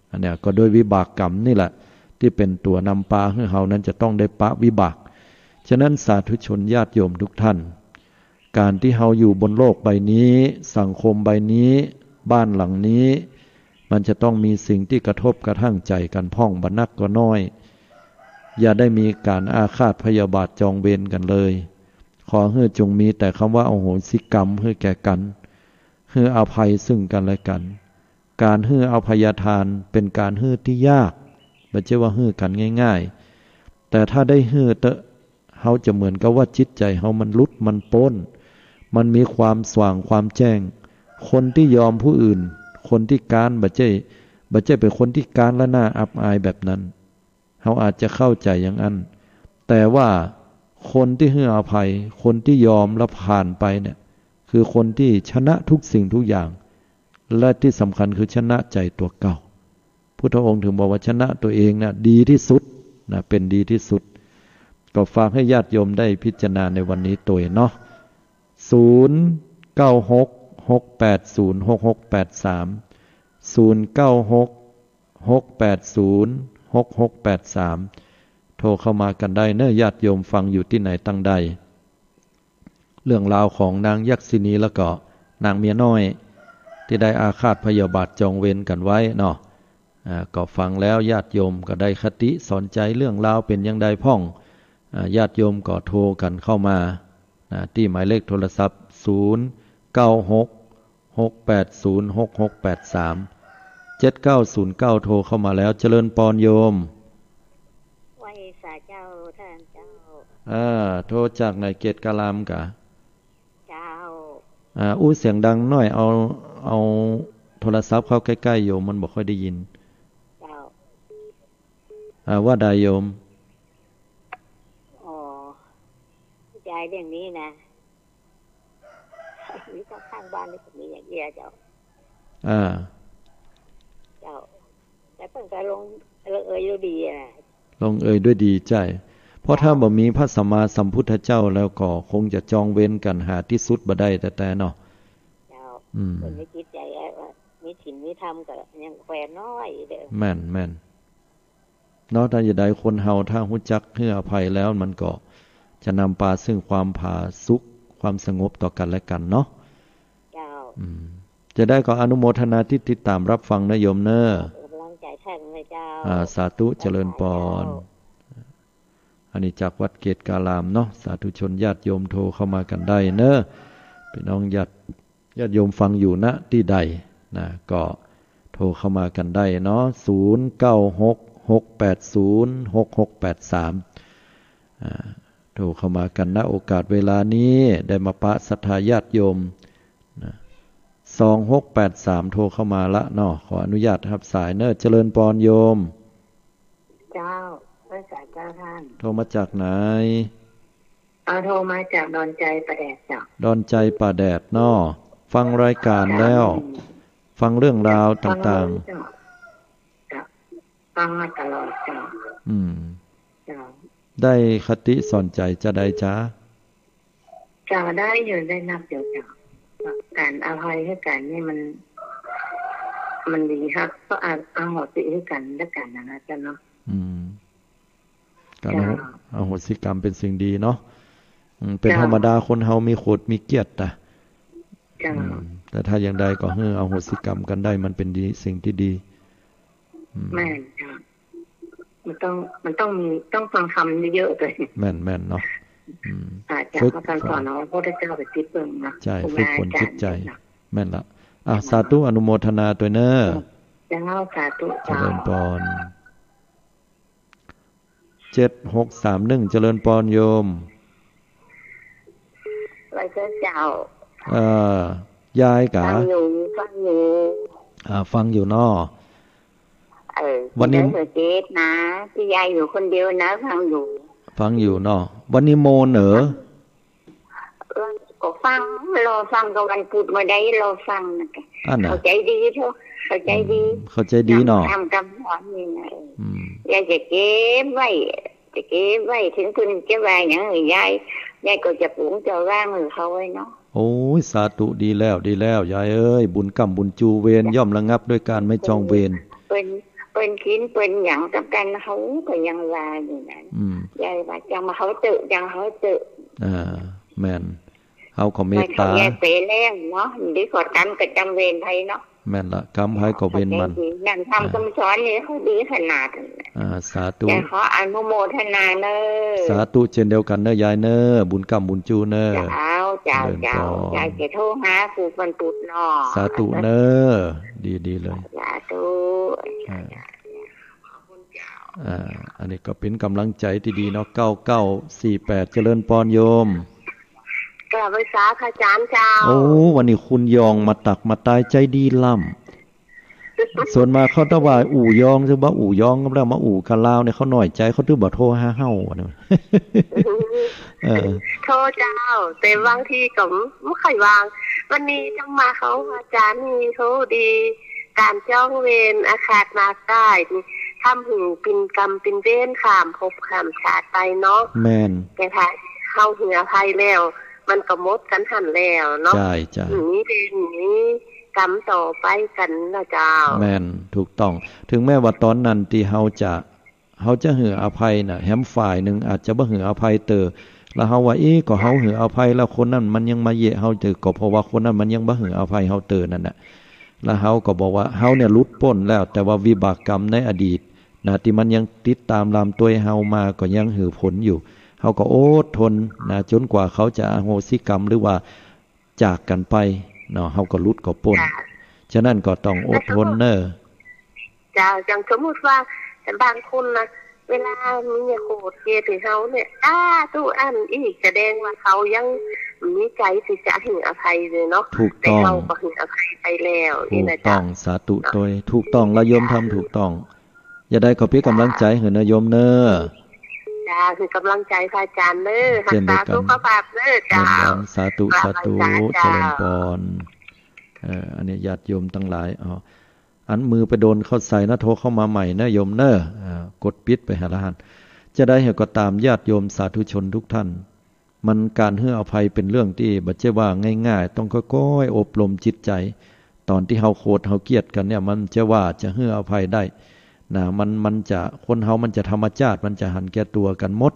อันเนี้ยก็โดยวิบากกรรมนี่แหละที่เป็นตัวนำพาให้เฮานั้นจะต้องได้ปะวิบากฉะนั้นสาธุชนญาติโยมทุกท่านการที่เฮาอยู่บนโลกใบนี้สังคมใบนี้บ้านหลังนี้มันจะต้องมีสิ่งที่กระทบกระทั่งใจกันพ่องบรรนักก็น้อยอย่าได้มีการอาฆาตพยาบาทจองเวรกันเลยขอให้จงมีแต่คำว่าอโหสิกรรมให้แก่กันให้อภัยซึ่งกันและกันการให้อภัยทานเป็นการให้ที่ยากไม่ใช่ว่าให้กันง่ายๆแต่ถ้าได้ให้เฮาจะเหมือนกับว่าจิตใจเฮามันลุดมันพ้นมันมีความสว่างความแจ้งคนที่ยอมผู้อื่นคนที่การบ่ใช่เป็นคนที่การและน่าอับอายแบบนั้นเฮาอาจจะเข้าใจอย่างนั้นแต่ว่าคนที่ให้อภัยคนที่ยอมและผ่านไปเนี่ยคือคนที่ชนะทุกสิ่งทุกอย่างและที่สำคัญคือชนะใจตัวเก่าพุทธองค์ถึงบอกว่าชนะตัวเองน่ะดีที่สุดนะเป็นดีที่สุดก็ฝากให้ญาติโยมได้พิจารณาในวันนี้ตัวเนาะ0966806683 โทรเข้ามากันได้เน้อญาติโยมฟังอยู่ที่ไหนตั้งใดเรื่องราวของนางยักษินีแล้วก็นางเมียน้อยที่ได้อาฆาตพยาบาทจองเวรกันไว้เนาะก็ฟังแล้วญาติโยมก็ได้คติสอนใจเรื่องราวเป็นอย่างใดพ่องญาติโยมก็โทรกันเข้ามาที่หมายเลขโทรศัพท์0966806683 7909โทรเข้ามาแล้วเจริญปรโยมไหว้สาเจ้าท่านเจ้าโทรจากไหนเกตกะลามกะเจ้าอู้เสียงดังหน่อยเอาโทรศัพท์เข้าใกล้ๆโยมมันบ่ค่อยได้ยินเจ้าว่าใดโยมใจเรื่องนี้นะนี่ข้างบ้านนี่ก็มีอย่างเดียวเจ้าเจ้าแต่เพิ่งจะลงเอยด้วยดีนะลงเอยด้วยดีใจเพราะถ้าบ่มีพระสัมมาสัมพุทธเจ้าแล้วก็คงจะจองเว้นกันหาที่สุดบ่ได้แต่เนาะเจ้าคนไม่คิดใจว่ามีศีลมีธรรมก็ยังแฝงน้อยเด้อแม่นเนาะถ้าจะได้คนเฮาถ้ารู้จักให้อภัยแล้วมันก็จะนำพาซึ่งความผาสุกความสงบต่อกันและกันเนาะเจ้าจะได้ก็อนุโมทนาที่ติดตามรับฟังนะโยมเนอะกำลังใจท่านเลยเจ้าสาธุเจริญพรอันนี้จากวัดเกตกาลามเนาะสาธุชนญาติโยมโทรเข้ามากันได้เนอะพี่น้องญาติโยมฟังอยู่ณที่ใดนะก็โทรเข้ามากันได้เนาะ0966806683โทรเข้ามากันณโอกาสเวลานี้ได้มาปะศรัทธาญาติโยม2683โทรเข้ามาละเนาะขออนุญาตรับสายเนอะเจริญพรโยมเจ้าพระสาเจ้าท่านโทรมาจากไหนโทรมาจากดอนใจป่าแดดเจ้าดอนใจป่าแดดเนาะฟังรายการแล้วฟังเรื่องราวต่างๆฟังมาตลอดเจ้าเจ้าได้คติสอนใจจะได้จ้าจะได้อยู่ได้นับเดียวจ้ะการอภัยให้กันนี่มันดีครับก็เอาโหสิให้กันและกันนะจ๊ะเนาะการเอาโหสิกรรมเป็นสิ่งดีเนาะเป็นธรรมดาคนเฮามีโขดมีเกียรติแต่ถ้าอย่างใดก็ให้เอาโหสิกรรมกันได้มันเป็นดีสิ่งที่ดีแม่นจ้ะมันต้องฟังคำเยอะๆเลยแม่นเนาะฝึกการสอนของพระพุทธเจ้าไปติดเบิ่งนะใช่ฝึกฝนจิตใจแม่นละสาธุอนุโมทนาตัวเนอะจะเล่าสาธุเจริญพร7631เจริญพรโยมไว้เจ้ายายกะฟังอยู่ฟังอยู่เนาะวันนี้เจ๊นะที่ยายอยู่คนเดียวนะฟังอยู่เนาะวันนี้โมนเหรอก็ฟังรอฟังกับวันพุธมาได้รอฟังนะแกเข้าใจดีเถอะเข้าใจดีเนาะทำกรรมสอนนี่นะยายจะเก็บไว้ จะเก็บไว้ถึงคุณจะว่าอย่างยายก็จะปรุงจะร่างมือเขาไว้เนาะโอ้ยสาธุดีแล้วดีแล้วยายเอ้ยบุญกรรมบุญจูเวรย่อมระงับด้วยการไม่จองเวรเป็นคินเป็นอย่างจำกันเขาก็ยังลาอยู่นั้นยายว่าจังมาเขาเจอจังเขาเจอแม่นเฮาก็เมตตาแย่เสแรงเนาะดีขอกันกับจำเวรไทยเนาะแม่นละกรรมให้ก็เวรมันนั่นทำคำสอนนี่เขาดีขนาดสาธุขออนุโมทนาเนอสาธุเช่นเดียวกันเนอยายเนอบุญกรรมบุญจูเนอเจ้ายายจะโทรหาครูปันตุดเนาะสาธุเนอดีเลยสาธุอันนี้ก็เป็นกำลังใจที่ดีเนาะ9948เจริญพรโยมกราบไหว้สาค่ะอาจารย์เจ้าโอ้วันนี้คุณยองมาตักมาตายใจดีล่ำส่วนมาเขาตะวายอู่ยองซึ่งว่าอู่ยองก็แล้วมาอู่คาลาวเนี่ยเขาหน่อยใจเขาตื้อบ่โทรหาเฮาโทรเจ้าแต่บางทีก็ไม่ค่อยวางวันนี้จังมาเขาอาจารย์นี่เขาดีการจ้องเวรอาคาตมาได้ทำหือปินกรรมปินเว้นขามภพขามชาติไปเนาะแม่นแต่ถ้าเข้าหืออภัยแล้วมันก็หมดกันหันแล้วเนาะใช่นี้เป็นนี้กรรมต่อไปกันนะเจ้าแม่นถูกต้องถึงแม้ว่าตอนนั้นที่เฮาจะหืออภัยน่ะแฮมฝ่ายนึงอาจจะบ่หืออภัยแล้วเฮาว่าก็เฮาหืออภัยแล้วคนนั้นมันยังมาเยะเฮาก็เพราะว่าคนนั้นมันยังบ่หืออภัยเฮานั่นน่ะแล้วเฮาก็บอกว่าเฮาเนี่ยหลุดพ้นแล้วแต่ว่าวิบากกรรมในอดีตนะที่มันยังติดตามลามตัวเฮามาก็ยังหือผลอยู่เฮาก็อดทนนะจนกว่าเขาจะอโหสิกรรมหรือว่าจากกันไปเนาะเฮาก็หลุดก็พ้นฉะนั้นก็ต้องอดทนเนอะจ้าจังสมมุติว่าแต่บางคนนะเวลามีโกรธเกลียดเฮาเนี่ยตู้อันอีกแสดงว่าเขายังมีใจที่จะให้อภัยเลยเนาะแต่เฮาก็ให้อภัยไปแล้วนี่นะจ๊ะถูกต้องสาธุโดยถูกต้องแล้วโยมทำถูกต้องอย่าได้ขอพี่กำลังใจให้นะโยมเนอะจ้าคือกำลังใจพระอาจารย์เนอะหักษาสุขภาพเนอะจ้าสาธุเจริญพรอันนี้ญาติโยมทั้งหลายอันมือไปโดนเข้าใส่นะโทรเข้ามาใหม่นะโยมเนอะกดปิดไปหาละหันจะได้เห็นก็ตามญาติโยมสาธุชนทุกท่านมันการให้อภัยเป็นเรื่องที่บัดเจว่าง่ายๆต้องค่อยๆอบรมจิตใจตอนที่เฮาโกรธเฮาเกลียดกันเนี่ยมันจะว่าจะให้อภัยได้นะมันจะคนเฮามันจะธรรมชาติมันจะหันแก่ตัวกันหมด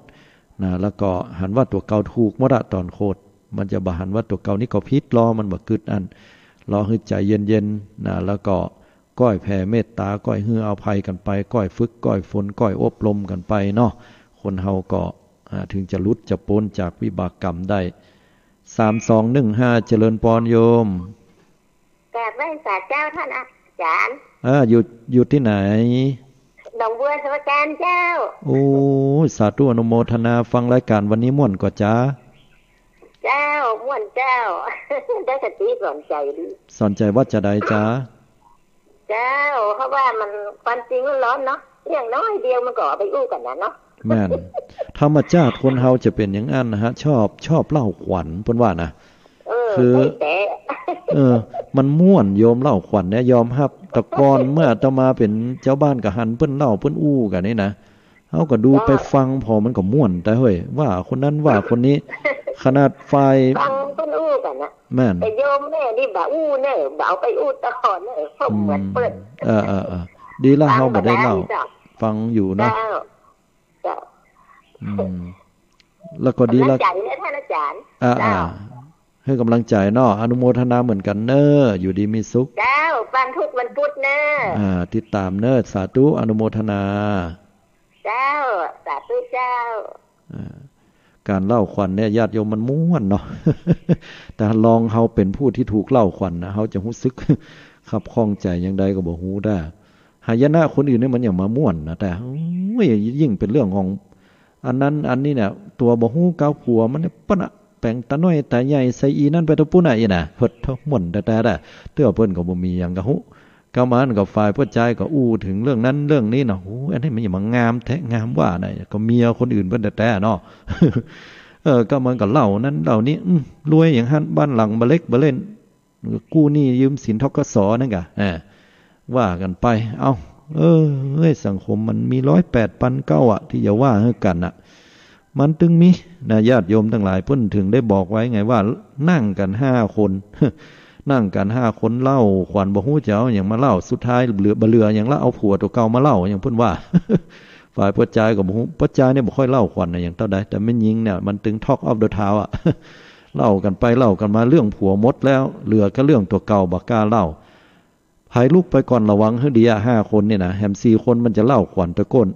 นะแล้วก็หันว่าตัวเก่าถูกหมดอะตอนโคตรมันจะบ่หันว่าตัวเก่านี่ก็ผิดรอมันบ่กึดอันรอให้ใจเย็นๆนะแล้วก็ก้อยแผ่เมตตาก้อยให้อภัยกันไปก้อยฝึกก้อยฝนก้อยอบรมกันไปเนาะคนเฮาก็ถึงจะหลุดจะพ้นจากวิบากกรรมได้3215เจริญพรโยมกราบไหว้ศาลเจ้าท่านอาจารย์อยู่ที่ไหนหนองบัวสมุทรปราการเจ้าโอ้สาธุอนุโมทนาฟังรายการวันนี้ม่วนกว่าจ้าเจ้าม่วนเจ้าได้สติสอนใจดีสอนใจว่าจะได้จ้าเจ้าเพราะว่ามันความจริงมันร้อนเนาะอย่างน้อยเดียวมันก็ไปอู้กันนะเนาะแม่นธรรมชาติคนเฮาจะเป็นอย่างนั้นนะฮะชอบเล่าขวัญเพิ่นว่านะคือมันม่วนโยมเล่าขวัญเนี่ยยอมรับตะกอนเมื่ออาตมาเป็นเจ้าบ้านก็หันเพิ่นเล่าเพิ่นอู้กันนี่นะเฮาก็ดูไปฟังพอมันก็ม่วนแต่เฮ้ยว่าคนนั้นว่าคนนี้ขนาดไฟฟังเพิ่นอู้กันนะแม่นแต่โยมแม่นี่บ่อู้เด้อบ่เอาไปอู้ตะกอนเด้อเพราะเหมือนเปิ้นดีละเฮาบ่ได้เล่าฟังอยู่เนาะแล้วก็ดีแล้วท่านอาจารย์ให้กำลังใจเนาะอนุโมทนาเหมือนกันเนอะอยู่ดีมีสุขเจ้าปันทุกวันพุธเนอะติดตามเนอะสาธุอนุโมทนาเจ้าสาธุเจ้าการเล่าขวัญเนี่ยญาติโยมมันม่วนเนาะแต่ลองเฮาเป็นผู้ที่ถูกเล่าขวัญนะเฮาจะรู้สึกขับข้องใจอย่างใดก็บ่ฮู้ได้หายนะคนอื่นเนี่ยมันอย่างมาม่วนนะแต่ยิ่งเป็นเรื่องของอันนั้นอันนี้เนี่ยตัวบ่ฮู้ก้าวผัวมันปะแปลงตาน้อยตาใหญ่ใส่อีนั่นไปตะปุ้นน่ะอีน่ะเฮ็ดทั้งหมดแต่เตื้อเพิ่นก็บ่มีหยังก็ฮู้ก็มันก็ฝ่ายผู้ชายก็อู้ถึงเรื่องนั้นเรื่องนี้เนาะโอ้อันนี้มันอย่างงามแท้งามว่าน่ะก็เมียคนอื่นเพิ่นแต่เนาะก็มันก็เล่านั้นเล่านี้รวยอย่างหั่นบ้านหลังบ่เล็กบ่เล่นกู้หนี้ยืมสินธกสนั่นกะว่ากันไปเอ้า เฮ้ยสังคมมันมี108,900อ่ะที่จะว่าให้กันอ่ะมันตึงมีนะญาติโยมทั้งหลายเพิ่นถึงได้บอกไว้ไงว่านั่งกัน5 คน นั่งกัน5 คนเล่าขวัญบ่ฮู้จะเอาหยังมาเล่าสุดท้ายเหลือหยังละเอาผัวตัวเก่ามาเล่าอย่างเพิ่นว่า ฝ่ายปัจจัยก็บ่ฮู้ปัจจัยเนี่ยบ่ค่อยเล่าขวัญอย่างเท่าใดแต่แม่นหญิงเนี่ยมันตึง Talk of the Town อ่ะ เล่ากันไปเล่ากันมาเรื่องผัวหมดแล้วเหลือก็เรื่องตัวเก่าบ่กล้าเล่าภายลูกไปก่อนระวังให้ดี5 คนเนี่ยนะแฮม4 คนมันจะเล่าขวัญตะก้น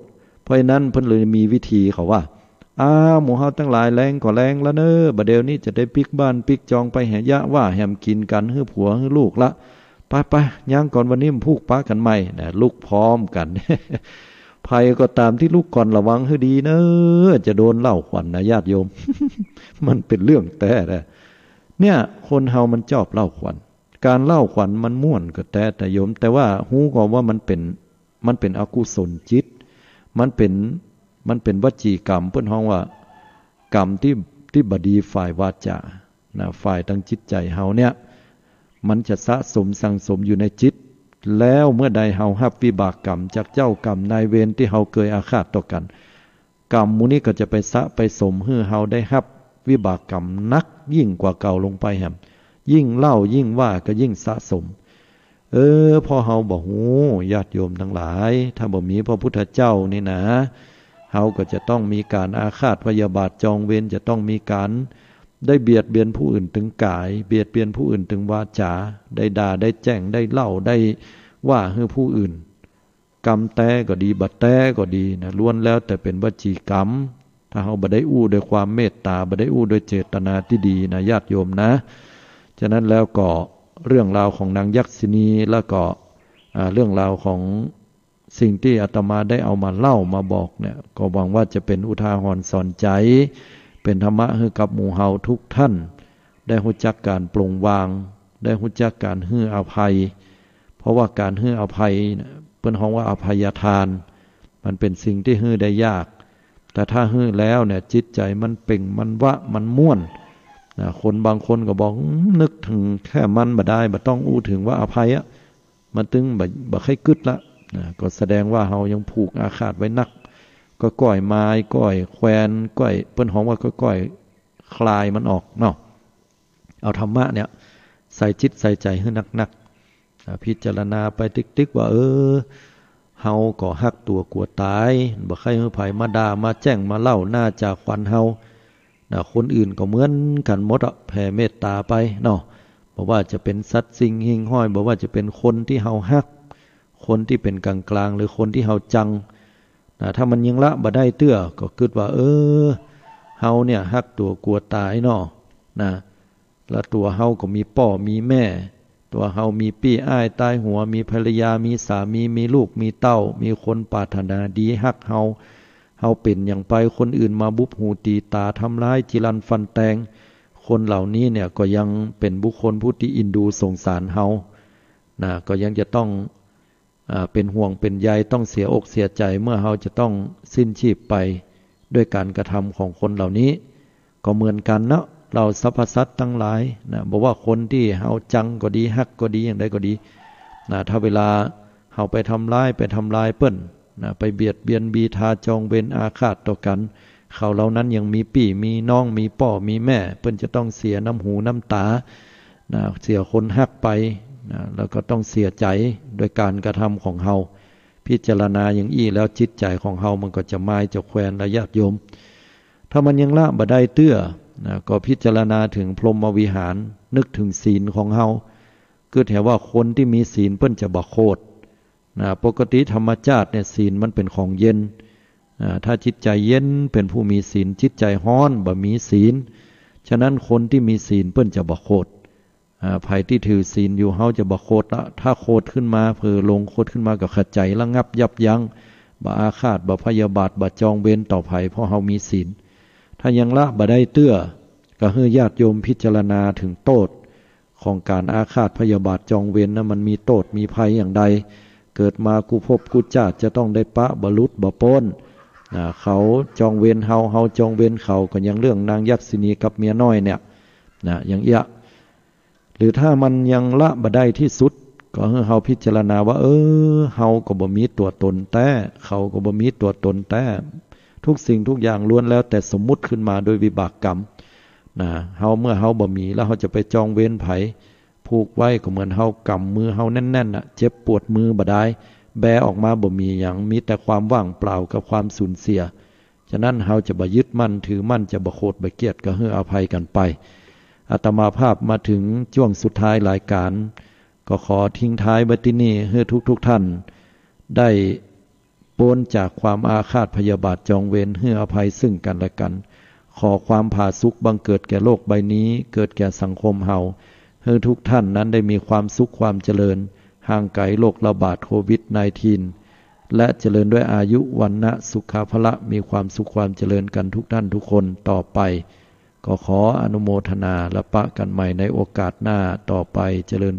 เพราะฉะนั้นเพิ่นเลยมีวิธีเขาว่าหมู่เฮาทั้งหลายแรงก็แรงแล้วเน้อบัดเดี๋ยวนี้จะได้ปิกบ้านปิกจองไปแห่ยะว่าแฮมกินกันให้ผัวให้ลูกละไปย่างก่อนวันนี้มันพูกปะกันใหม่นะลูกพร้อมกัน ภัยก็ตามที่ลูกก่อนระวังให้ดีเน้อจะโดนเล่าขวัญนะญาติโยม มันเป็นเรื่องแต่เนี่ยคนเฮามันชอบเล่าขวัญการเล่าขวัญมันม่วนก็แต่โยมแต่ว่าฮู้ก็ว่ามันเป็นอกุศลจิตมันเป็นวจีกรรมเพิ่นฮ้องว่ากรรมที่บดีฝ่ายวาจานะฝ่ายทางจิตใจเฮาเนี่ยมันจะสะสมสังสมอยู่ในจิตแล้วเมื่อใดเฮารับวิบากกรรมจากเจ้ากรรมนายเวรที่เฮาเคยอาฆาตต่อกันกรรมมูนี้ก็จะไปสะไปสมให้เฮาได้รับวิบากกรรมนักยิ่งกว่าเก่าลงไปแฮมยิ่งเล่ายิ่งว่าก็ยิ่งสะสมพอเฮาบอกโอ้ญาติโยมทั้งหลายถ้าบ่มีพระพุทธเจ้านี่นะเฮาก็จะต้องมีการอาฆาตพยาบาทจองเวรจะต้องมีการได้เบียดเบียนผู้อื่นถึงกายเบียดเบียนผู้อื่นถึงวาจาได้ด่าได้แจ้งได้เล่าได้ว่าให้ผู้อื่นกรรมแต่ก็ดีบัดแต่ก็ดีนะล้วนแล้วแต่เป็นวจีกรรมถ้าเฮาบ่ได้อู้ด้วยความเมตตาบ่ได้อู้ด้วยเจตนาที่ดีนะญาติโยมนะฉะนั้นแล้วก็เรื่องราวของนางยักษินีแล้วก็เรื่องราวของสิ่งที่อาตมาได้เอามาเล่ามาบอกเนี่ยก็หวังว่าจะเป็นอุทาหรณ์สอนใจเป็นธรรมะให้กับหมู่เฮาทุกท่านได้รู้จักการปลงวางได้รู้จักการให้อภัยเพราะว่าการให้อภัยเพิ่นฮ้องว่าอภัยทานมันเป็นสิ่งที่ให้ได้ยากแต่ถ้าให้แล้วเนี่ยจิตใจมันเป่งมันวะมันม่วนคนบางคนก็บอกนึกถึงแค่มันบ่ได้บ่ต้องอู้ถึงว่าอภัยอ่ะมันตึงบ่ค่อยกึดละก็แสดงว่าเฮายังผูกอาฆาตไว้นักก็ก้อยไม้ก้อยแควนก้อยเปิ้นฮ้องว่าก้อยคลายมันออกเนาะเอาธรรมะเนี่ยใส่จิตใส่ใจให้นักๆพิจารณาไปติ๊กๆว่าเฮาก็ฮักตัวกลัวตายบ่ใครให้ไผมาด่ามาแจ้งมาเล่าหน้าจากขวัญเฮาคนอื่นก็เหมือนกันหมดอ่ะแผ่เมตตาไปเนาะบ่ว่าจะเป็นสัตว์สิ่งหิ่งห้อยบ่ว่าจะเป็นคนที่เฮาฮักคนที่เป็นกลางๆหรือคนที่เฮาจังถ้ามันยังละบ่ได้เตื้อก็คิดว่าเฮาเนี่ยฮักตัวกลัวตายเนาะแล้วตัวเฮาก็มีพ่อมีแม่ตัวเฮามีพี่อ้ายตายหัวมีภรรยามีสามีมีลูกมีเต้ามีคนปรารถนาดีฮักเฮาเป็นอย่างไปคนอื่นมาบุบหูตีตาทำร้ายจิรันฟันแตงคนเหล่านี้เนี่ยก็ยังเป็นบุคคลผู้ที่อินดูสงสารเฮาก็ยังจะต้องเป็นห่วงเป็นใยต้องเสียอกเสียใจเมื่อเฮาจะต้องสิ้นชีพไปด้วยการกระทำของคนเหล่านี้ก็เหมือนกันเนาะเราสรรพสัตว์ทั้งหลายบอกว่าคนที่เฮาจังก็ดีฮักก็ดีอย่างใดก็ดีถ้าเวลาเฮาไปทำร้ายเปิ้นไปเบียดเบียนบีทาจองเวรอาฆาตต่อกันเขาเหล่านั้นยังมีพี่มีน้องมีพ่อมีแม่เปิ้นจะต้องเสียน้ำหูน้ำตาเสียคนฮักไปแล้วก็ต้องเสียใจโดยการกระทำของเฮาพิจารณาอย่างอี้แล้วจิตใจของเฮามันก็จะมายจะแควนระยะโยมถ้ามันยังละบ่ได้เตื้อก็พิจารณาถึงพรหมวิหารนึกถึงศีลของเฮาคือแถวว่าคนที่มีศีลเปิ้นจะบ่โคตรปกติธรรมชาติเนี่ยศีลมันเป็นของเย็นถ้าจิตใจเย็นเป็นผู้มีศีลจิตใจร้อนบ่มีศีลฉะนั้นคนที่มีศีลเปิ้นจะบ่โคตรภัยที่ถือศีลอยู่เฮาจะบ่โคตรละถ้าโคตรขึ้นมาเผลอลงโคตรขึ้นมาก็ขัดใจระงับยับยั้งบ่อาฆาตบ่พยาบาทบ่จองเวรต่อภัยเพราะเฮามีศีลถ้ายังละบ่ได้เตื้อก็ให้ญาติโยมพิจารณาถึงโทษของการอาฆาตพยาบาทจองเวรนั้นมันมีโทษมีภัยอย่างใดเกิดมากูพบกูชาติจะต้องได้ปะบรุษบ่ปนเขาจองเวรเฮาจองเวรเขาก็ยังเรื่องนางยักษินีกับเมียน้อยเนี่ยอย่างเอี้ยหรือถ้ามันยังละบ่ได้ที่สุด ก็ให้เฮาพิจารณาว่าเฮาก็บ่มีตัวตนแต่เขาก็บ่มีตัวตนแต่ทุกสิ่งทุกอย่างล้วนแล้วแต่สมมุติขึ้นมาโดยวิบากกรรมนะเฮาเมื่อเฮาบ่มีแล้วเฮาจะไปจองเว้นไผผูกไว้ก็เหมือนเฮากำมือเฮาแน่นๆน่ะเจ็บปวดมือบ่ได้แบออกมาบ่มีหยังมีแต่ความว่างเปล่ากับความสูญเสียฉะนั้นเฮาจะบ่ยึดมั่นถือมั่นจะบ่โกรธบ่เกลียดก็ให้อภัยกันไปอาตมาภาพมาถึงช่วงสุดท้ายรายการก็ขอทิ้งท้ายบัดนี้ให้ทุกท่านได้พ้นจากความอาฆาตพยาบาทจองเวรให้อภัยซึ่งกันและกันขอความผาสุกบังเกิดแก่โลกใบนี้เกิดแก่สังคมเฮาให้ทุกท่านนั้นได้มีความสุขความเจริญห่างไกลโรคระบาดโควิด -19 และเจริญด้วยอายุวันนะสุขภละมีความสุขความเจริญกันทุกท่านทุกคนต่อไปก็ขออนุโมทนาและปะกันใหม่ในโอกาสหน้าต่อไปเจริญ